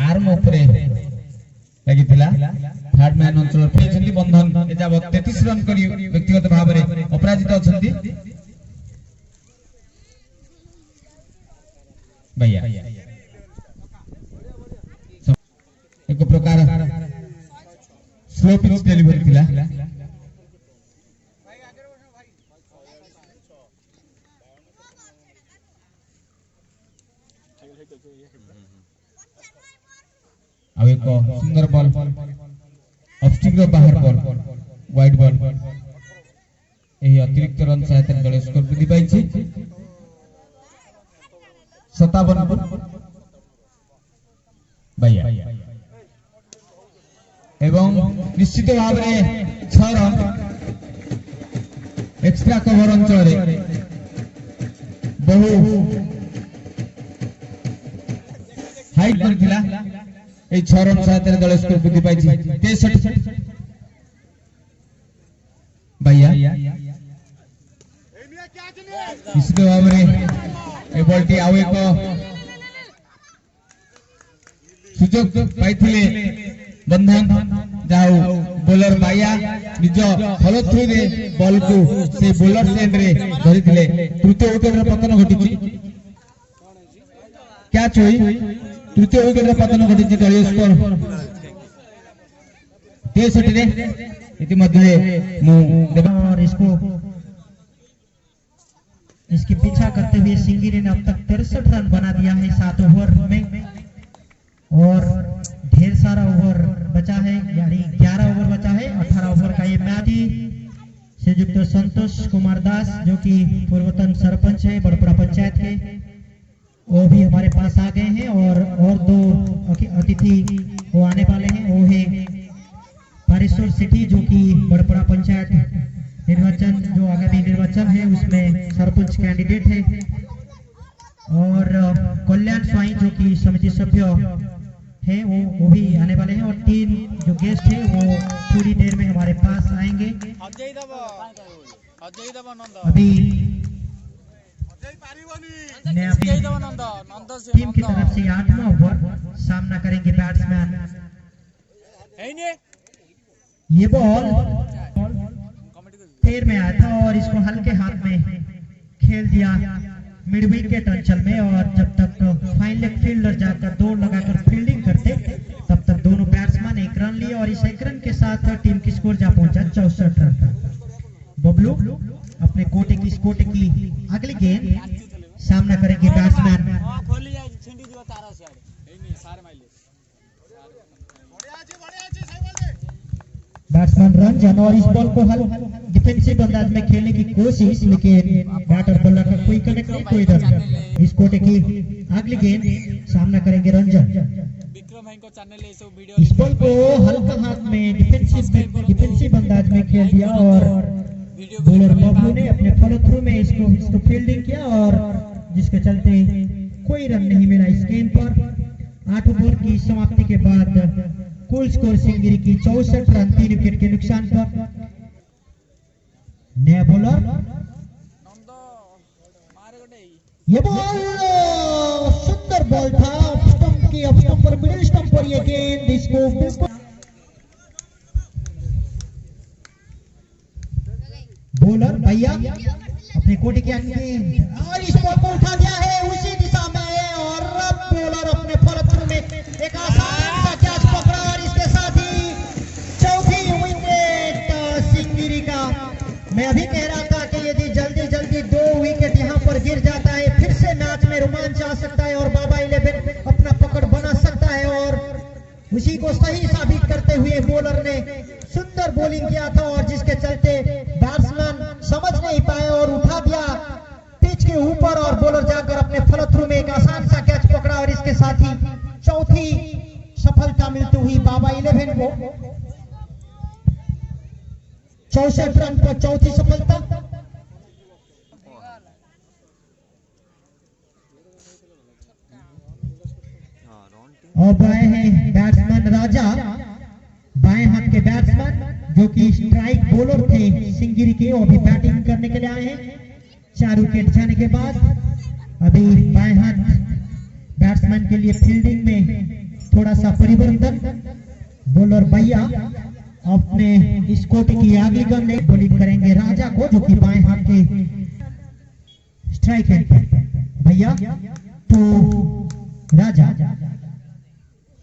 आर्म ऊपरे लागिथिला थर्ड मैन अंचल फेचंती बंधन एजाबत 33 रन करी व्यक्तिगत भाव रे अपराजित अछंती भैया एक प्रकार स्लो पिच डिलीवरी थिला अब एक सुंदर बॉल ऑफ स्टिक रो बाहर बॉल वाइड बॉल एही अतिरिक्त रन सहायता दल स्कोर वृद्धि पाइछि 57 भैया एवं निश्चित भाव में 6 रन एक्स्ट्रा कवर अंचल रे बहु हाइट करथिला ए 6 रन सहायता दल स्कोर वृद्धि पाइछि 63 भैया निश्चित भाव में ए बॉलटी आउ एक सुजोग पाइथिले बंधन जाऊ बॉलर बाया निज फॉलो थ्रू रे बॉल को से बॉलर सेंड रे धरिथिले तृतीय विकेट रे पतन घटिछि कैच होई तृतीय विकेट रे पतन घटिछि दलीय स्कोर 63 रे इतिमध्ये मु और इसके पीछा करते हुए सिंगिरी ने अब तक 63 रन बना दिया है 7 ओवर में और ढेर सारा ओवर बचा है यानी 11 ओवर बचा है 18 ओवर का ये मैच श्रीयुक्त संतोष कुमार दास जो कि पूर्वतन सरपंच है बड़पड़ा पंचायत के वो भी हमारे पास आ गए हैं और 2 अतिथि वो आने वाले हैं वो है पारेश्वर सेठी जो कि बड़पड़ा पंचायत निर्वाचन जो आगामी निर्वाचन है उसमें सरपंच कैंडिडेट है और कल्याण स्वाई जो कि समिति सभ्य है वो भी आने वाले हैं और 3 जो गेस्ट है वो थोड़ी देर में हमारे पास आएंगे। अभी टीम की तरफ से 8वां ओवर सामना करेंगे बैट्समैन। ये बॉल पैर में आया था और इसको हल्के हाथ में खेल दिया मिड विकेट अंचल में और जब तक फाइन लेग फील्डर जाकर दौड़ लगाकर फील्डिंग करते तब तक दोनों बैट्समैन 1 रन लिए और इस 1 रन के साथ टीम की स्कोर जा पहुंचा 64 रन पर। बबलू अपने कोटे की अगली गेंद सामना करेंगे बैट्समैन रंजन और इस बॉल को हल डिफेंसिव अंदाज में खेलने की कोशिश लेकिन बैटर बॉलर का कोई कनेक्ट नहीं कोई रन। इस कोटे की अगली गेंद सामना करेंगे रंजन। इस बॉल को हल्का हाथ में डिफेंसिव अंदाज में खेल दिया और बॉलर बबलू ने अपने फॉलो थ्रू में इसको फील्डिंग किया और जिसके चलते कोई रन नहीं मिला इस गेंद पर। 8 ओवर की समाप्ति के बाद कुल स्कोर सिंगिरी की 64 रन 3 विकेट के नुकसान पर। नया बॉलर ये बॉल सुंदर बॉल था स्टंप पर मिडिल स्टंप पर ये गेंद इसको बिल्कुल बॉलर भैया अपने कोटे की गेंद और इस बॉल को उठा दिया है उसी दिशा में और अब बॉलर अपने फॉलो में एक आसान सा कैच पकड़ा और इसके साथ ही चौथी विकेट सिंगिरी का। मैं अभी कह रहा था कि यदि जल्दी जल्दी 2 विकेट यहां पर गिर जाता है फिर से मैच में रोमांच आ सकता है और बाबा 11 अपना पकड़ बना सकता है और उसी को सही साबित करते हुए बॉलर ने सुंदर बॉलिंग किया था और जिसके चलते बैट्समैन समझ नहीं पाए और उठा दिया पिच के ऊपर और बॉलर जाकर अपने फॉलो थ्रू में एक आसान सा कैच पकड़ा और इसके साथ ही चौथी सफलता मिलती हुई बाबा 11 को 64 रन पर चौथी सफलता। और आए हैं बैट्समैन राजा बाएं हाथ के बैट्समैन जो कि स्ट्राइक बॉलर थे सिंगिरी के और भी बैटिंग करने के लिए आए हैं। 4 विकेट जाने के बाद अभी बाएं हाथ बैट्समैन के लिए फील्डिंग में थोड़ा सा परिवर्तन। बॉलर भैया अपने इस कोटे की आगे गन बॉलिंग करेंगे राजा को जो कि बाएं हाथ के स्ट्राइक एंड भैया तो राजा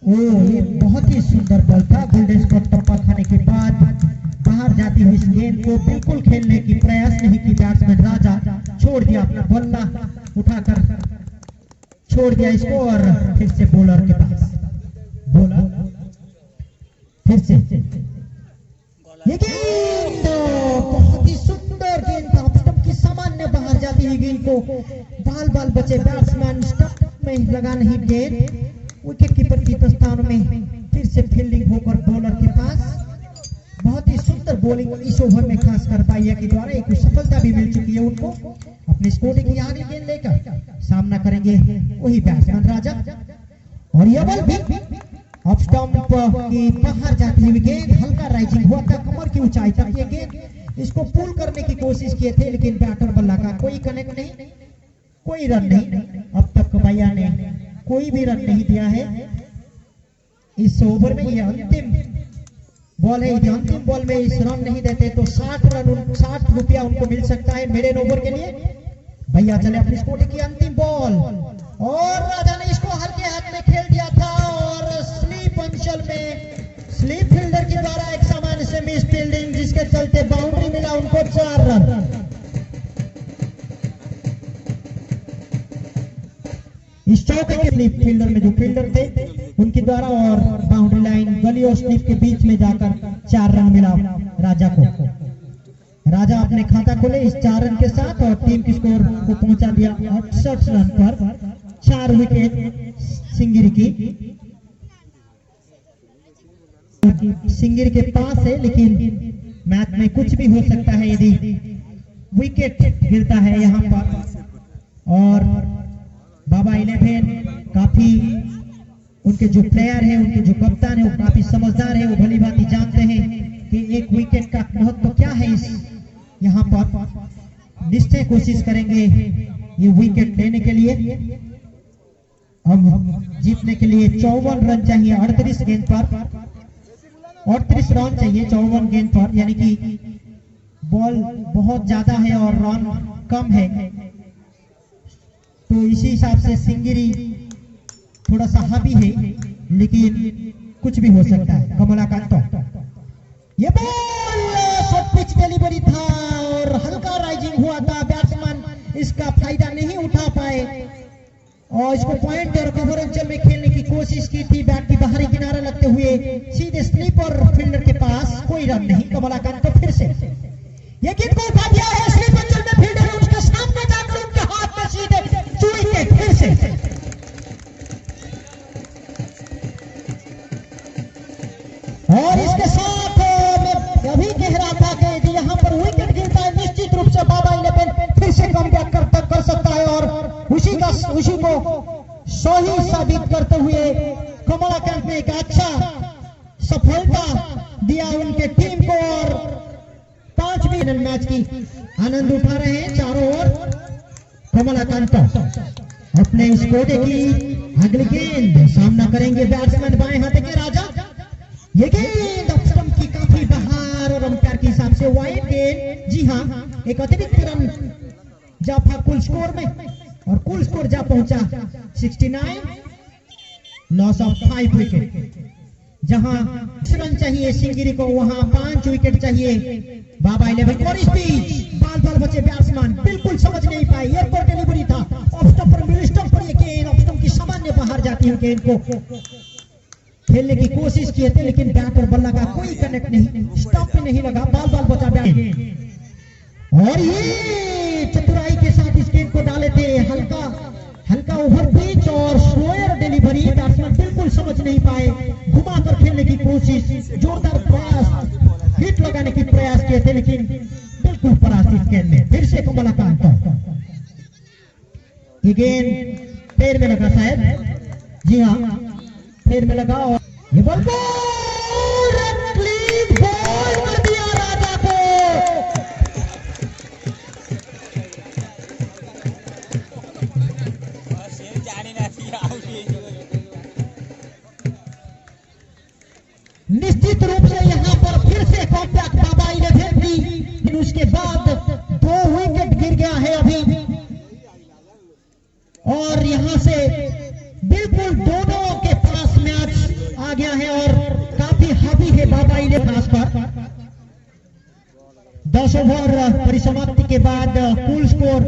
ये बहुत ही सुंदर बॉल था। गोल्डन स्पॉट टप्पा खाने के बाद बाहर जाती हुई इस गेंद को बिल्कुल खेलने की प्रयास नहीं की बैट्समैन राजा छोड़ दिया अपना बल्ला उठाकर छोड़ दिया इसको और फिर से बॉलर के पास बॉलर फिर से ये गेंद बहुत ही सुंदर गेंद था स्टंप की सामान्य बाहर जाती हुई गेंद को बाल बचे बैट्समैन स्टंप में लगा नहीं गेंद विकेट कीपर की प्रस्थान में फिर से फील्डिंग होकर बॉलर के पास बहुत ही सुंदर बॉलिंग इस ओवर में खासकर भैया के द्वारा एक सफलता भी मिल चुकी है उनको। अपने स्कोर की आगे गेंद लेकर सामना करेंगे वही बैट्समैन राजा और यह बॉल भी ऑफ स्टंप की बाहर जाती हुई गेंद हल्का राइजिंग हुआ था कमर की ऊंचाई तक ये गेंद इसको पुल करने की कोशिश किए थे लेकिन बैटर बल्ला का कोई कनेक्ट नहीं कोई रन नहीं। अब तक भैया ने कोई भी रन नहीं दिया है इस ओवर में। ये अंतिम बॉल है यदि अंतिम बॉल में इस रन नहीं देते तो 60 रुपया उनको मिल सकता है मेडन ओवर के लिए। भैया चले अपनी स्कोर की अंतिम बॉल और राजा ने इसको हल्के हाथ में खेल दिया था और स्लीप अंचल में स्लीप फील्डर के द्वारा एक सामान्य से मिस फील्डिंग जिसके चलते बाउंड्री मिला उनको 4 रन। इस चौके के स्लीप फील्डर में जो फील्डर थे उनके द्वारा और बाउंड्री लाइन गली और स्लीप के बीच में जाकर 4 रन मिला राजा को। राजा अपने खाता खोले इस 4 रन के साथ और टीम की स्कोर को पहुंचा दिया 68 रन पर 4 विकेट सिंगिरी की। सिंगिरी के पास है लेकिन मैच में कुछ भी हो सकता है यदि विकेट गिरता है यहाँ पर। और बाबा 11 काफी उनके जो प्लेयर है उनके जो कप्तान है वो काफी समझदार है। वो भली भांति जानते हैं कि एक विकेट का महत्व क्या है इस यहाँ पर निश्चय कोशिश करेंगे ये विकेट लेने के लिए। अब जीतने के लिए 54 रन चाहिए 38 गेंद पर 38 रन चाहिए 54 गेंद पर यानी कि बॉल बहुत ज्यादा है और रन कम है तो इसी हिसाब से सिंगिरी थोड़ा सा हावी है लेकिन कुछ भी हो सकता है। कमलाकांत ये बॉल शॉर्ट पिच डिलीवरी था और हल्का राइजिंग हुआ था बैट्समैन इसका फायदा नहीं उठा पाए और इसको पॉइंट और कवर अंचल में खेलने की कोशिश की थी। बैट की बाहरी किनारा लगते हुए सीधे स्लीपर फील्डर के पास कोई रन नहीं। कमलाकांत तो फिर से ये गेंद को उठा दिया है स्लीप अंचल में फील्डर उसके सामने जाकर उनके हाथ में सीधे विकेट फिर से। और इसके साथ मैं अभी कह रहा था कि यदि यहाँ पर विकेट गिरता है निश्चित रूप से बाबा 11 फिर से कमबैक कर सकता है और उसी को सही साबित करते हुए कमलाकांत ने एक अच्छा सफलता दिया उनके टीम को और 5वीं मैच की आनंद उठा रहे हैं चारों ओर। कमलाकांत अपने स्कोर की अगली गेंद सामना करेंगे बैट्समैन बाएं हाथ के राजा। ये गेंद ऑफ स्टंप की काफी बाहर और अंपायर के हिसाब से वाइड गेंद। जी हाँ, एक अतिरिक्त रन जाफा कुल स्कोर में और कुल स्कोर जा पहुंचा 69, लॉस ऑफ 5 विकेट। जहां 6 रन चाहिए सिंगिरी को वहां 5 विकेट चाहिए बाबा 11 और इस बीच बाल बचे बैट्समैन बिल्कुल समझ नहीं पाए। एयरपोर्ट डिलीवरी था ऑफ स्टंप पर, मिड स्टंप पर ये गेंद ऑफ स्टंप की सामान्य बाहर जाती है। गेंद को खेलने की कोशिश किए थे लेकिन बैट और बल्ला का कोई कनेक्ट नहीं, स्टंप पे नहीं लगा, बाल बचा बैट। और ये चतुराई के साथ इस गेंद को डाले थे, हल्का ओवर पिच और स्लोअर डिलीवरी। बैट्समैन बिल्कुल समझ नहीं पाए, घुमाकर खेलने की कोशिश, जोरदार प्रयास, हिट लगाने की प्रयास किए थे लेकिन बिल्कुल पराजित गेंद में। फिर से कमलाकांत, ये गेंद पैर में लगा शायद, जी हाँ पैर में लगा और ये बॉल क्लीन बॉल कर दिया राजा को। निश्चित रूप से यहां पर फिर से कॉम्पैक्ट बाबा 11 की, उसके बाद 2 विकेट गिर गया है अभी और यहां से बिल्कुल दोनों के पास मैच आ गया है और काफी हावी है बाबा 11 खास पर। 10 ओवर परिसमाप्ति के बाद कुल स्कोर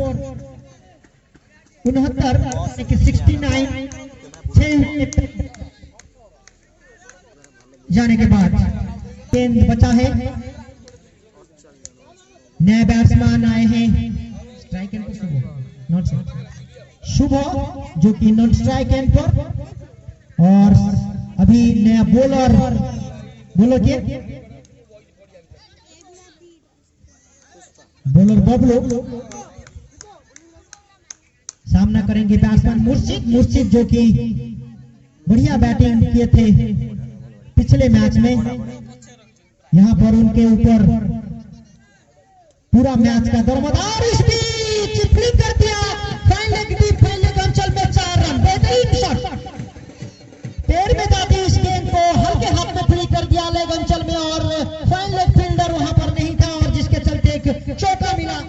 69, 6 जाने के बाद गेंद बचा है। नए बैट्समैन आए हैं, स्ट्राइक एंड पर नॉट शुभ जो कि नॉन स्ट्राइक एंड पर, और अभी नया बॉलर के बॉलर बबलू सामना करेंगे बैट्समैन मुर्शिद जो कि बढ़िया बैटिंग किए थे पिछले मैच में। यहां पर उनके ऊपर पूरा मैच का दरमदार इस बीच फ्लिक कर दिया, फाइन लेग अंचल में 4 रन, बेहतरीन शॉट पैर में जाती इस गेंद को हल्के हाथ में फ्लिक कर दिया लेग अंचल में और फाइन लेग फील्डर वहां पर नहीं था और जिसके चलते एक चौका मिला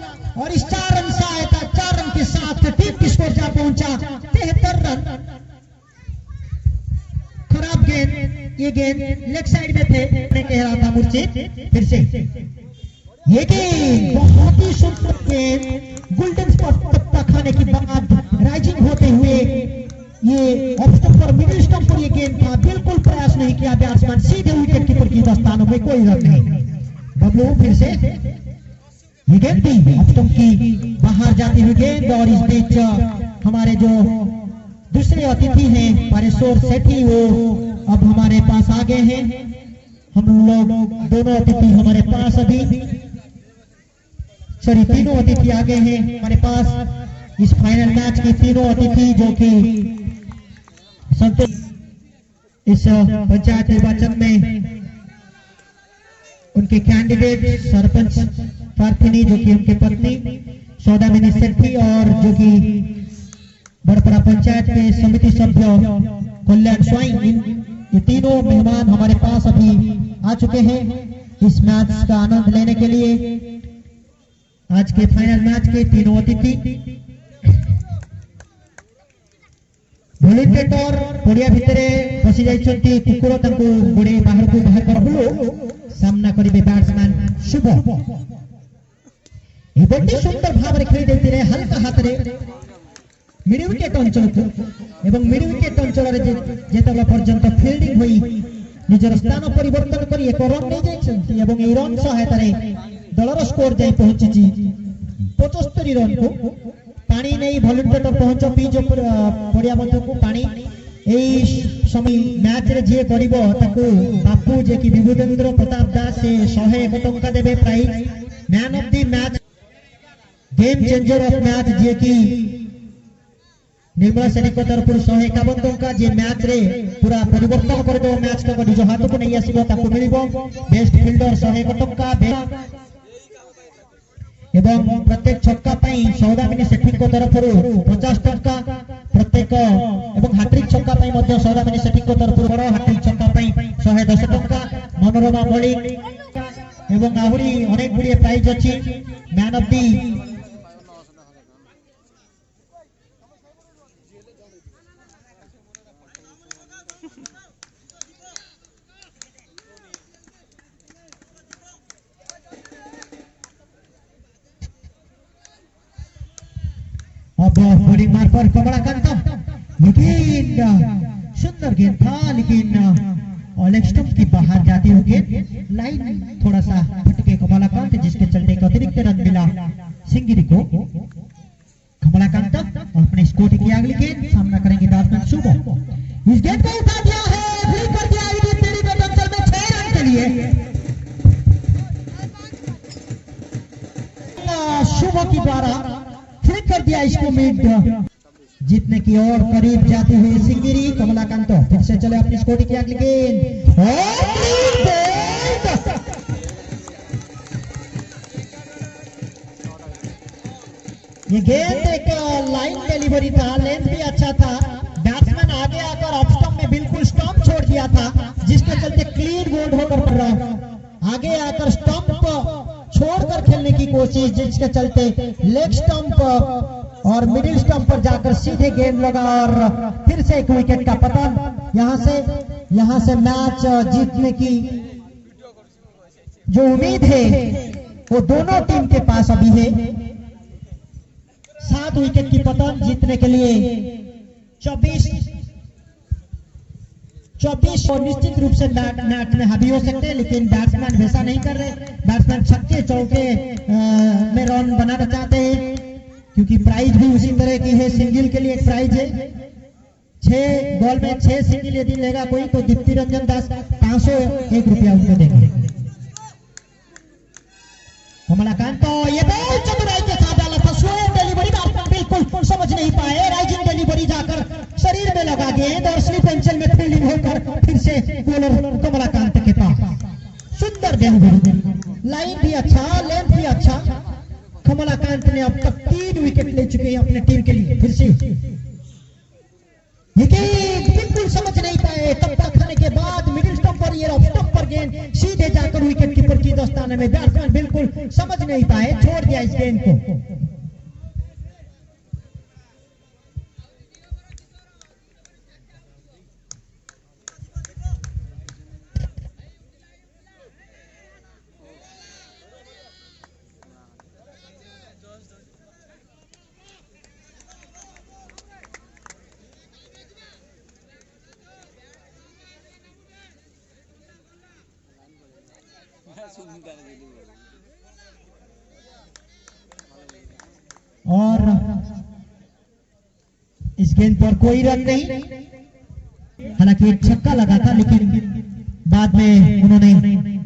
और इस 4 रन से आया था। 4 रन के साथ टीम की स्कोर जा पहुंचा 73 रन। खराब गेंद, ये गेंद लेग साइड में थे, मैं कह रहा था मुर्शिद। फिर से ये गेंद बहुत ही सुंदर गेंद, गोल्डन स्पॉट पत्ता खाने के बाद राइजिंग होते हुए ये ऑफ स्टंप पर, मिडिल स्टंप पर ये गेंद था, बिल्कुल प्रयास नहीं किया बैट्समैन, सीधे विकेट कीपर की दस्तानों में, कोई रन नहीं। बबलू फिर से ये गेंद थी ऑफ स्टंप की बाहर जाती हुई गेंद और इस बीच हमारे जो दूसरे अतिथि हैं परेश्वर सेठी वो अब हमारे पास आ गए हैं। हम लोग दोनों अतिथि हमारे पास अभी तीनों अतिथि आ गए हैं हमारे पास इस फाइनल मैच के तीनों अतिथि जो कि इस पंचायत निर्वाचन में उनके कैंडिडेट सरपंच प्रार्थिनी जो कि उनके पत्नी सौदामिनी सेठी और जो कि बड़पड़ा पंचायत के समिति सभ्य कल्याण स्वाइन, ये तीनों मेहमान हमारे पास अभी आ चुके हैं इस मैच का आनंद लेने के लिए। आज के फाइनल मैच के तीनों अतिथि भोलिटेटर पड़िया भितरे बसी जाइछन्ति, कुकुर तांको गोड़े बाहर को बाहर करबो सामना करिबे बैट्समैन शुभ। ए बड्डी सुंदर भाव खेली देती रहे हल्का हाथ रे मिड विकेट अंचल को एवं मिड विकेट अंचल रे जेतला पर्यंत फील्डिंग होई निजर स्थान परिवर्तन करी एक रन नहीं जाइछन्ति एवं ए रन सहायता रे दलर स्कोर जाई पहुंची 75 रन को। पानी नहीं भॉलंटियर पहुंच पिच पड़िया मध्य को पानी एई समय मैच रे जे करिवो ताकू बापू जे कि विभूतेंद्र प्रताप दास से 101 टंका देबे prize. Man of the match, game changer of match जे कि निर्मला सेठी को तरफ 151 टंका जे मैच रे पूरा परिवर्तन कर दो मैच को निज हाथ को नहीं आसीबो ताकू मिलिबो। बेस्ट फील्डर 101 टंका। एवं प्रत्येक छक्का पाई सौदामिनी सेठी को तरफरु 50 टंका प्रत्येक एवं हाट्रिक छक्का पाई मध्य सौदामिनी सेठी को तरफरु बड़ हाट्रिक छक्का पाई 110 टंका मनोरमा मलिक एवं आहुरी अनेक गुड़िए प्राइज अछि मैन ऑफ दी अब बॉलिंग मार पर कमलाकांत लेकिन सुंदर गेंद था लेकिन लेग स्टंप की बाहर जाती हुई गेंद लाइन थोड़ा सा फटके कमलाकांत जिसके चलते एक अतिरिक्त रन मिला सिंगिरी को। कमलाकांत अपने स्कोर की अगली गेंद सामना करेंगे बैट्समैन शुभ। इस गेंद को उठा दिया है फ्लिक कर दिया है तेरी बेटंचल में 6 रन के लिए शुभ की द्वारा फ्लिक कर दिया इसको मिड जीतने की ओर करीब जाती हुई सिंगिरी। कमलाकांत फिर से चले अपनी स्कोर की अगली गेंद ये गेंद एक लाइन डिलीवरी था लेंथ भी अच्छा था बैट्समैन आगे आकर ऑफ स्टंप में बिल्कुल स्टंप छोड़ दिया था जिसके चलते क्लीन बोल्ड होकर पड़ रहा आगे आकर स्टंप छोड़कर खेलने की कोशिश जिसके चलते लेग स्टंप और मिडिल स्टंप पर जाकर सीधे गेंद लगा और फिर से एक विकेट का पतन। यहां से मैच जीतने की जो उम्मीद है वो दोनों टीम के पास अभी है। 7 विकेट की पतन जीतने के लिए 24 और निश्चित रूप से मैच में हावी हो सकते हैं लेकिन बैट्समैन वैसा नहीं कर रहे। बैट्समैन छक्के चौके में रन बनाना चाहते हैं क्योंकि प्राइज भी उसी तरह की है। सिंगल के लिए एक प्राइज है 6 बॉल में 6 सिंगल यदि लेगा कोई तो दीप्ति रंजन दास 501 रुपया उनको देंगे। कमलाकांत ये बॉल चतुराई के साथ डाला था स्लो डिलीवरी बिल्कुल समझ नहीं पाए राइजिंग डिलीवरी जाकर शरीर में लगा गेंद और स्लिप पेंसिल में फील्डिंग होकर फिर से बॉलर कमलाकांत के पास सुंदर डिलीवरी लाइन भी अच्छा लेंथ भी अच्छा। कमलाकांत ने अब तक 3 विकेट ले चुके हैं अपने टीम के लिए। फिर से बिल्कुल समझ नहीं पाए तब तक खाने के बाद मिडिल स्टंप पर ये ऑफ स्टंप पर गेंद सीधे जाकर विकेट कीपर की दस्ताने में बैट्समैन बिल्कुल समझ नहीं पाए छोड़ दिया इस गेंद को। और इस गेंद पर कोई रन नहीं हालांकि एक छक्का लगा था लेकिन बाद में उन्होंने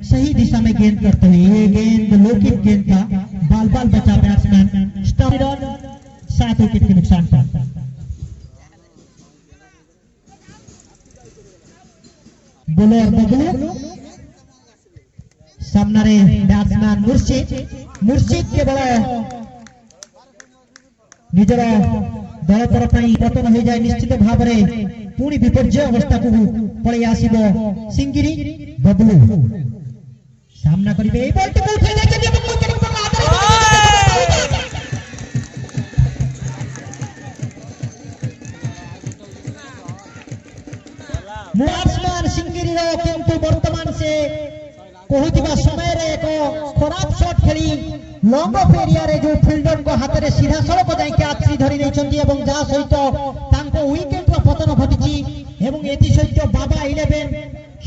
सही दिशा में गेंद करते हुए ये गेंद लौकिक गेंद था बाल बाल बचा बैट्समैन स्टंप रन 7 विकेट के नुकसान पर। बोलर बबलू सामने बैट्समैन मुर्शिद केवल निजर दल तरफ पतन हो जाए निश्चित भाव में पुणी विपर्य अवस्था को पलि आसब सिंगिरी बबलू सामना करेंगे बैट्समैन सिंगिरी किंतु वर्तमान से कहूथिबा समय रे एक खराब शॉट खेली लंब एरिया रे जो फील्डर को हाथ रे सीधा सड़क जाई आछी धरी नै छंती एवं जा सहित तांको विकेट रो पतन घटिची एवं एति सहित बाबा 11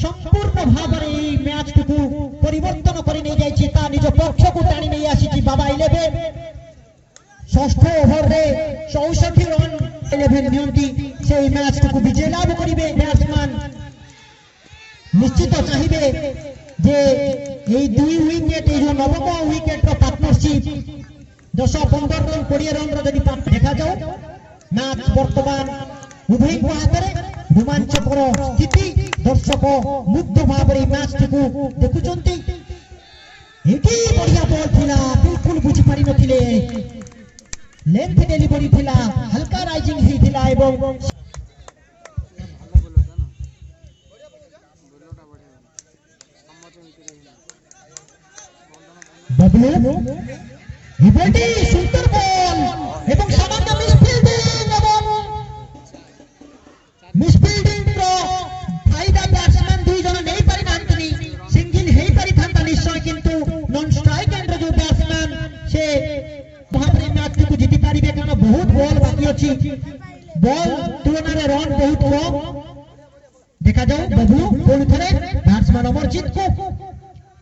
संपूर्ण भाव रे ई मैच को परिवर्तन करि नै जाई छी ता निज पक्ष को टाणी नै आसी छी बाबा 11 षष्ठ ओवर रे 64 रन 11 नियंती से मैच को विजय लाभ करिवे। बैट्समैन निश्चित चाहिए जे এই 2 উইকেট এই নবম উইকেট পার্টনারশিপ 10-15 रन 20 रन যদি দেখা যাও ম্যাচ বর্তমান উভয় হাতরে रोमांचकर स्थिति दर्शक मुग्ध भाव मैच को देखुंट बढ़िया बॉल थिला बिल्कुल बुझी पारि लेंथ डेलीवरी थिला हल्का राइजिंग ही थिला एवं बबलू हिबल्टी सुंदर बॉल एवं सामान्य मिसफील्डिंग रो फायदा बैट्समैन दुई जन नहीं पारि नांतनी सिंगल हेई पारि थांता निश्चय किंतु नॉन स्ट्राइक एंड जो बैट्समैन से वहां पर मैच को जीति पारिबे कारण बहुत बॉल बाकी अछि बॉल तुलना रे रन बहुत कम देखा जाओ बबलू पुणी थरे बैट्समैन अमरजीत को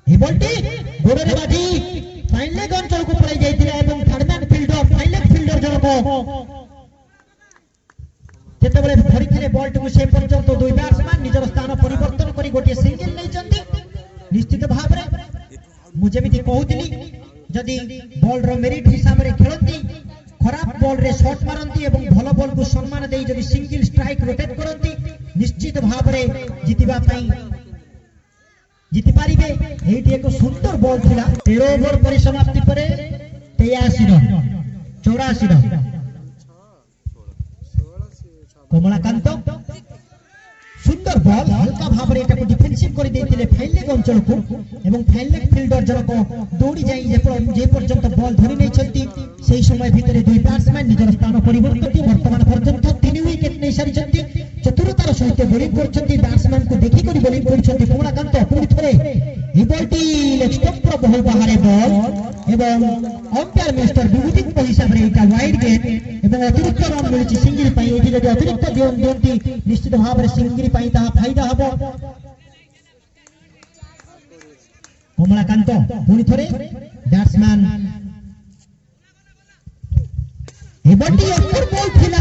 हिबल्टी गोरे रे बाजी फाइन लेग अंचल को पड़ाई जाइतिला एवं third man fielder fine leg fielder जनक जेतेबेले धरिथिले बॉल टू से पर्यंत दुई बैट्समैन निजर स्थान परिवर्तन करी गोटे सिंगल नै चंती निश्चित भाव रे मु जेमिति कहउतिली जदी बॉल रो मेरिट हिसाब रे खेलंती खराब बॉल रे शॉट मारंती एवं भलो बॉल को सम्मान देई जदी सिंगल स्ट्राइक रोटेट करंती निश्चित भाव रे जितिबा पई जीति पारिबे एठी एक सुंदर बॉल थिला 13 ओवर परिसमाप्ति परे 83 रन 84 रन कमलाकांत सुंदर बॉल हल्का भाव रे एटा को डिफेंसिव करि देथिले फाइन लेग अंचल को एवं फाइन लेग फील्डर जनक दौड़ी जाई जे पर्यंत बॉल धरि नै छथि सेही समय भितरे दुई बैट्समैन निजर स्थान परिवर्तन वर्तमान पर्यंत 3 विकेट नै सारि छथि चतुरतार सहित बोलिंग करछथि बैट्समैन को देखि करि बोलिंग करछथि कमलाकांत पुणी थरे हिबल्टी लेग स्टंप रो बहु बाहरे बॉल एवं अंपायर मिस्टर विभूति को हिसाब रे एटा वाइड गेट एवं अतिरिक्त रन मिलिछि सिंगल पई एठी जदि अतिरिक्त दियंती निश्चित भाव रे सिंगल पई ता फायदा हबो कमलाकांत पुणी थरे बैट्समैन हिबल्टी अपर बॉल थिला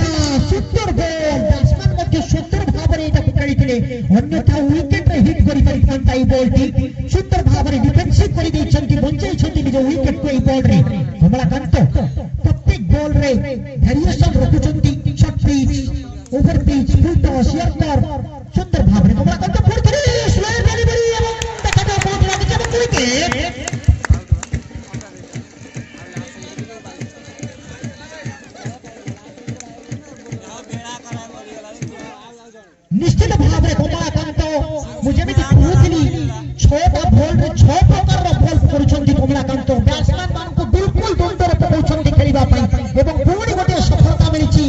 सुंदर बॉल बैट्समैन मध्ये सुंदर भाव रे एटा पकड़िथिले अन्यथा विकेट रे हिट करि परिथांता ई बॉल टी सुंदर भाव रे डिफेंसिव करि दैछंती बंचाई छथि निज विकेट को ई बॉल रे कमलाकांत प्रत्येक बॉल रे वेरिएशन रखुचंती short pitch over pitch full toss शेयर सुंदर भाव रे कमलाकांत फुल करे स्लो डेलीवरी एवं देखा जाओ बॉल लागिছে এবং विकेट निश्चित भाव रे कमलाकांत मुझे भी कहउथिली 6टा बॉल रे 6 प्रकार रो बॉल करूछंती कमलाकांत बैट्समैन मान को बिल्कुल द्वंद्व रे पहुंचंती खेलिबा पई एवं पूरी गोटे सफलता मिलिछि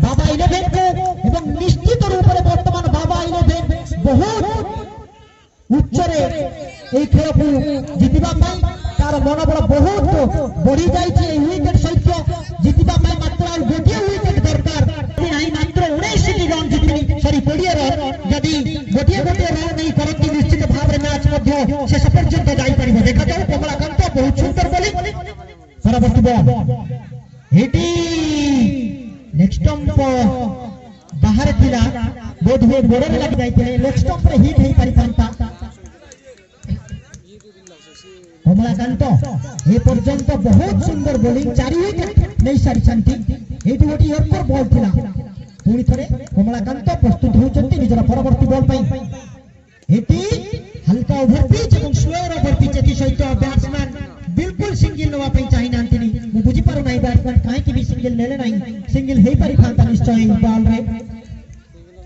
बाबा 11 को एवं निश्चित रूप रे वर्तमान बाबा 11 बहुत उच्च रे ए खेल को जितिबा पई तार मनोबल बहुत बढ़ी जाइछि ए विकेट सहित जितिबा पई मात्र गोटे विकेट दरकार नहीं मात्र 19 रन जितनी सॉरी 20 रन जदि गोटे रन नहीं करती निश्चित भाव रे मैच मध्य शेष पर्यंत जाई परिबो देखा जाऊ कमलाकांत बहुत सुंदर बोलिंग परवर्ती बॉल हेटी नेक्स्ट स्टंप बाहर थिला बोध हुए गोरे में लग जाइते नेक्स्ट स्टंप रे हिट हेई परिथांता कमलाकांत ए पर्यंत बहुत सुंदर बोलिंग 4 विकेट नहीं सारी छंती एटी गोटी यर्कर बॉल थिला पुणी थरे कमलाकांत प्रस्तुत होचंती निजर परवर्ती बॉल पई एटी हल्का ओवर पिच एवं स्लो ओवर पिच एटी सहित बैट्समैन बिल्कुल सिंगल नवा पई चाहि नांतिनी मु बुझी पारो नाही बैट्समैन काहे कि भी सिंगल नेले नाही सिंगल हेई पारि थांता निश्चय बॉल रे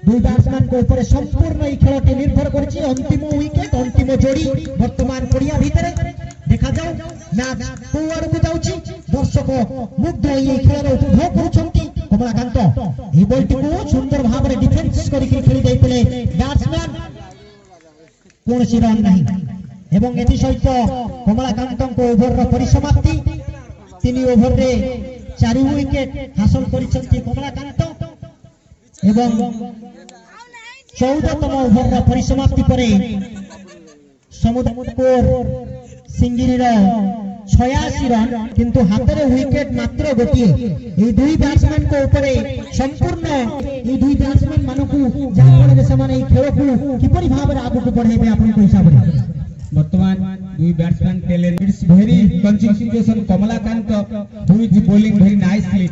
दुई बैट्समैन को ऊपर संपूर्ण ई खेलटी निर्भर करछि अंतिम विकेट अंतिम जोड़ी वर्तमान पड़िया भितरे देखा जाऊ मैच कोआर को जाउछि दर्शक मुग्ध होई ई खेल उपभोग करूछंती कमलाकांत ई बॉलटी को सुंदर भाव रे डिफेंस करि खेली दैतिले बैट्समैन कोनसी रन नहीं एवं एति सहित कमलाकांत को ओवर रो परिसमाप्ति 3 ओवर रे 4 विकेट हासिल करिसंती कमलाकांत एवं 14तम ओवर रो परिसमाप्ति परे समुद्र सिंगिरी रो 86 रन किंतु हातरे विकेट मात्र गोटिए ए दुई बैट्समैन को ऊपरे संपूर्ण ए दुई बैट्समैन मानकु जाफल रे समान ए खेल को किपरि भाव रे आगु को बढ़ेबे आपन को हिसाब रे वर्तमान दुई batsman talent it's very consequence Kamalakant who is bowling very nicely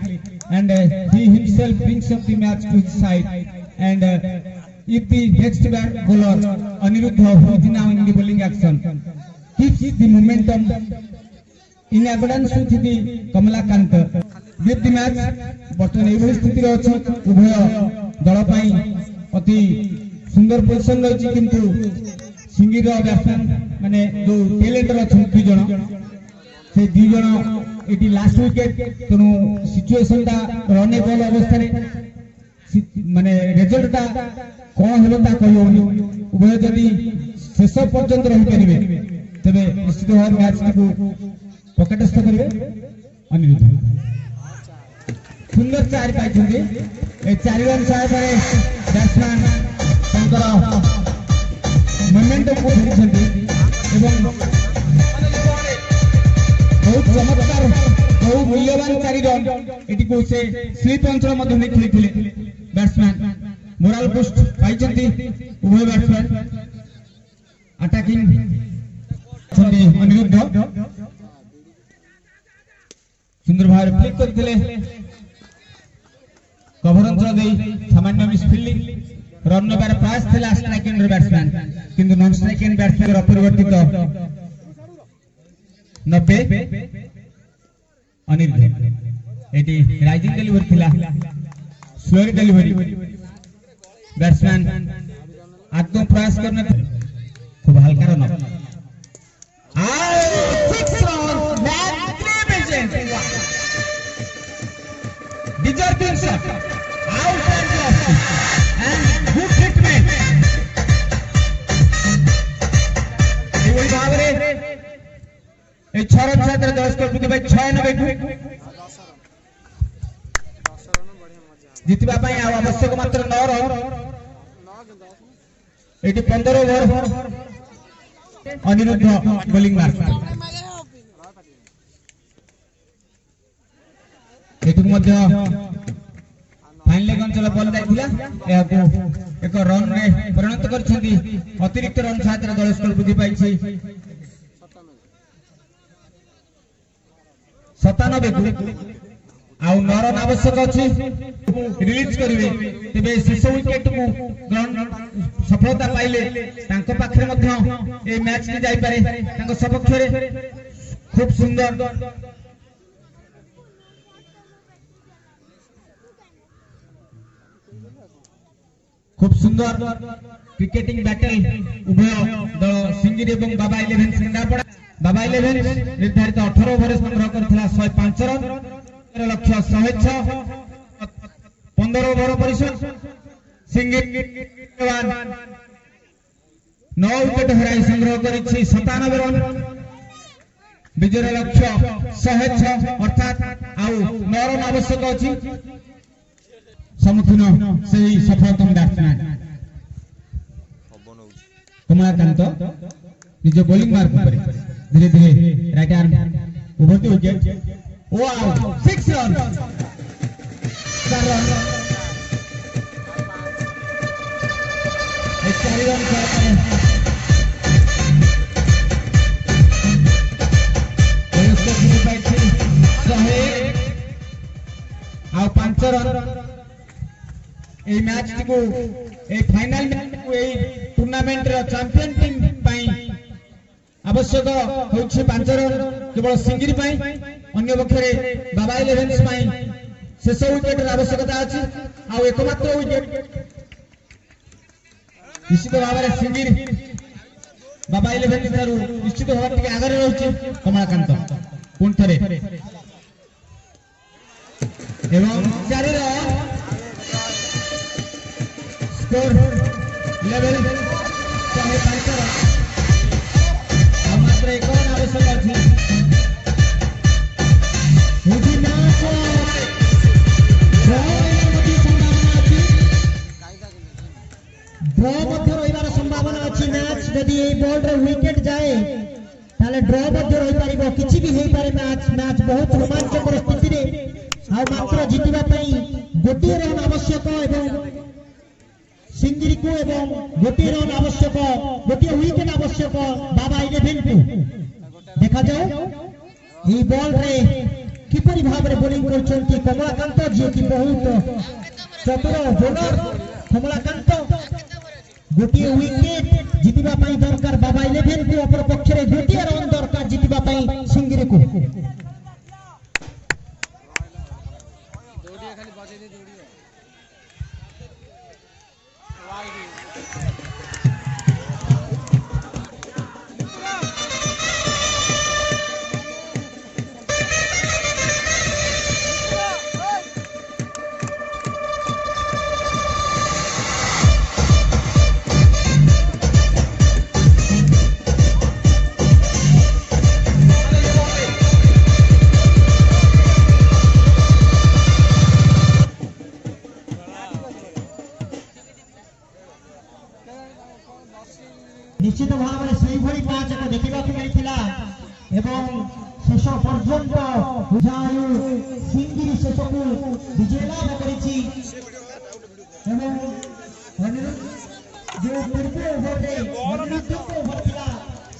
and he himself brings up the match to his side and if the next bowler Aniruddha who is now in the bowling action keeps the momentum in evidence to the Kamalakant with the match बर्तमान एभली स्थिति रे अछि उभय दल पई अति सुंदर पोजीशन रही किंतु सिंगी रो बैट्समैन माने जो टैलेंट रो छन दुई जण से दुई जण एटी लास्ट विकेट तेणु सिचुएशन ता रन बॉल अवस्था रे माने रिजल्ट ता कोन हेलो ता कहि होनी उभय जदी शेष पर्यंत रही परिबे तबे निश्चित भाव मैच को पकेटस्थ करिवे अनिरुद्ध सुंदर चार पाइछन्ती ए 4 रन सहायतारे बैट्समैन तंकर मोमेंटम को धरिछन्ती एवं बहुत चमत्कार बहुत मूल्यवान 4 रन एटी को से स्लिप अंचल मध्ये में खेलिथिले बैट्समैन मोरल बूस्ट पाइछन्ती उभय बैट्समैन अटैकिंग छन्ती अनिरुद्ध सुंदर भाव फ्लिक करथिले कवर अंचल दे सामान्य मिस फील्डिंग रन नेबार प्रयास थिला स्ट्राइक एंड बैट्समैन किंतु नॉन स्ट्राइक एंड बैट्समैन अपरिवर्तित 90 अनिरुद्ध एटी राइजिंग डिलीवरी थिला स्लोरी डिलीवरी बैट्समैन आत्म प्रयास करने खूब हल्का रन आओ 6 run magnificent deserving shot out and left and good treatment एवं भावरे ए 6 रन छात्र 10 कर प्रति भाई 96 जितबा पई आवश्यक मात्र 9 रन एटी 15 ओवर अनिरुद्ध बॉलिंग मार्क एतु मध्य फाइन लेग अंचल बॉल जाइथिला एहाको एक रन रे परिणत करछन्ती अतिरिक्त रन छात्र दल स्कोर वृद्धि पाइछि 97 को आउ 9 रन आवश्यक अछि रिलीज करिवे तबे शेष विकेट को ग्राउंड सफलता पाइले तांको पाखरे मध्य ए मैच नि जाई पारे तांको सपक्ष रे खूब सुंदर खूब सुंदर क्रिकेटिंग बैटल उभय दल सिंगिर एवं बाबा 11 केन्द्रापड़ा बाबा 11 निर्धारित 18 ओवर संग्रह करथिला 105 रन लक्ष्य 106 15 ओवर परिसर सिंगिर 9 विकेट हराई संग्रह करिछि 97 रन विजय लक्ष्य 106 अर्थात आउ 9 रन आवश्यक अछि सम्मुखीन से सफलतम बैट्समैन कमलाकांत निज बॉलिंग मार्क पर धीरे धीरे right arm over to wicket wow 6 run 4 run 4 run 5 run ए मैच को ए फाइनल मैच को ए टूर्नामेंट रो चैंपियन टीम पई आवश्यक होछि 5 रन केवल सिंगिर पई अन्य पक्षरे बाबा 11 पई शेष विकेट आवश्यकता अछि आ एकमात्र विकेट निश्चित भाव में सिंगिर बाबा 11 थारु निश्चित भाव टिके आगे रहछि कमलाकांत पुन थरे एवं 4 रन स्कोर लेवल 5 रन मात्र 1 रन आवश्यक अछि मुझे ना को ड्रॉ मध्य रहिबार संभावना अछि मैच यदि ए बॉल रे विकेट जाए ताले ड्रॉ मध्य रहि परिबो किछि भी हेई पारे मैच बहुत रोमांचक स्थिति रे आ मात्र जितिबा पई गोटे रन आवश्यक एवं सिंगिरी को एवं गोटे रन आवश्यक गोटे विकेट आवश्यक बाबा 11 को देखा जाओ ई बॉल रे किपरि भाव रे बॉलिंग करछन्ती कमलाकांत जे कि बहुत चतुर बॉलर कमलाकांत गोटे विकेट जितिबा पाई दरकार बाबा 11 को अपर पक्ष रे द्वितीय रन दरकार जितिबा पाई सिंगिरी को निश्चित भाव में सही भरी पांच को देखा मिलता एवं शेष पर्यंत बुझायु सिंगिरी शेष को विजय लाभ करिछि एवं जो पूर्व ओवर रे अनिरुद्ध ओवर थिला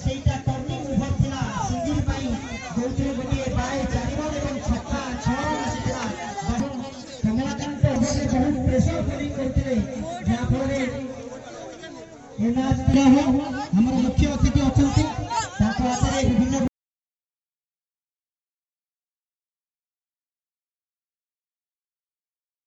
सेटा टर्निंग ओवर थिला सिंगिरी पाई जोथे गोटे बाय 4 रन एवं छक्का 6 रन आसीथिला कमलाकांत ओवर रे बहुत प्रेशर फिलिंग करथिले जा फଳରେ ए मैच हमर मुख्य अतिथि अछंती ताको हाथ रे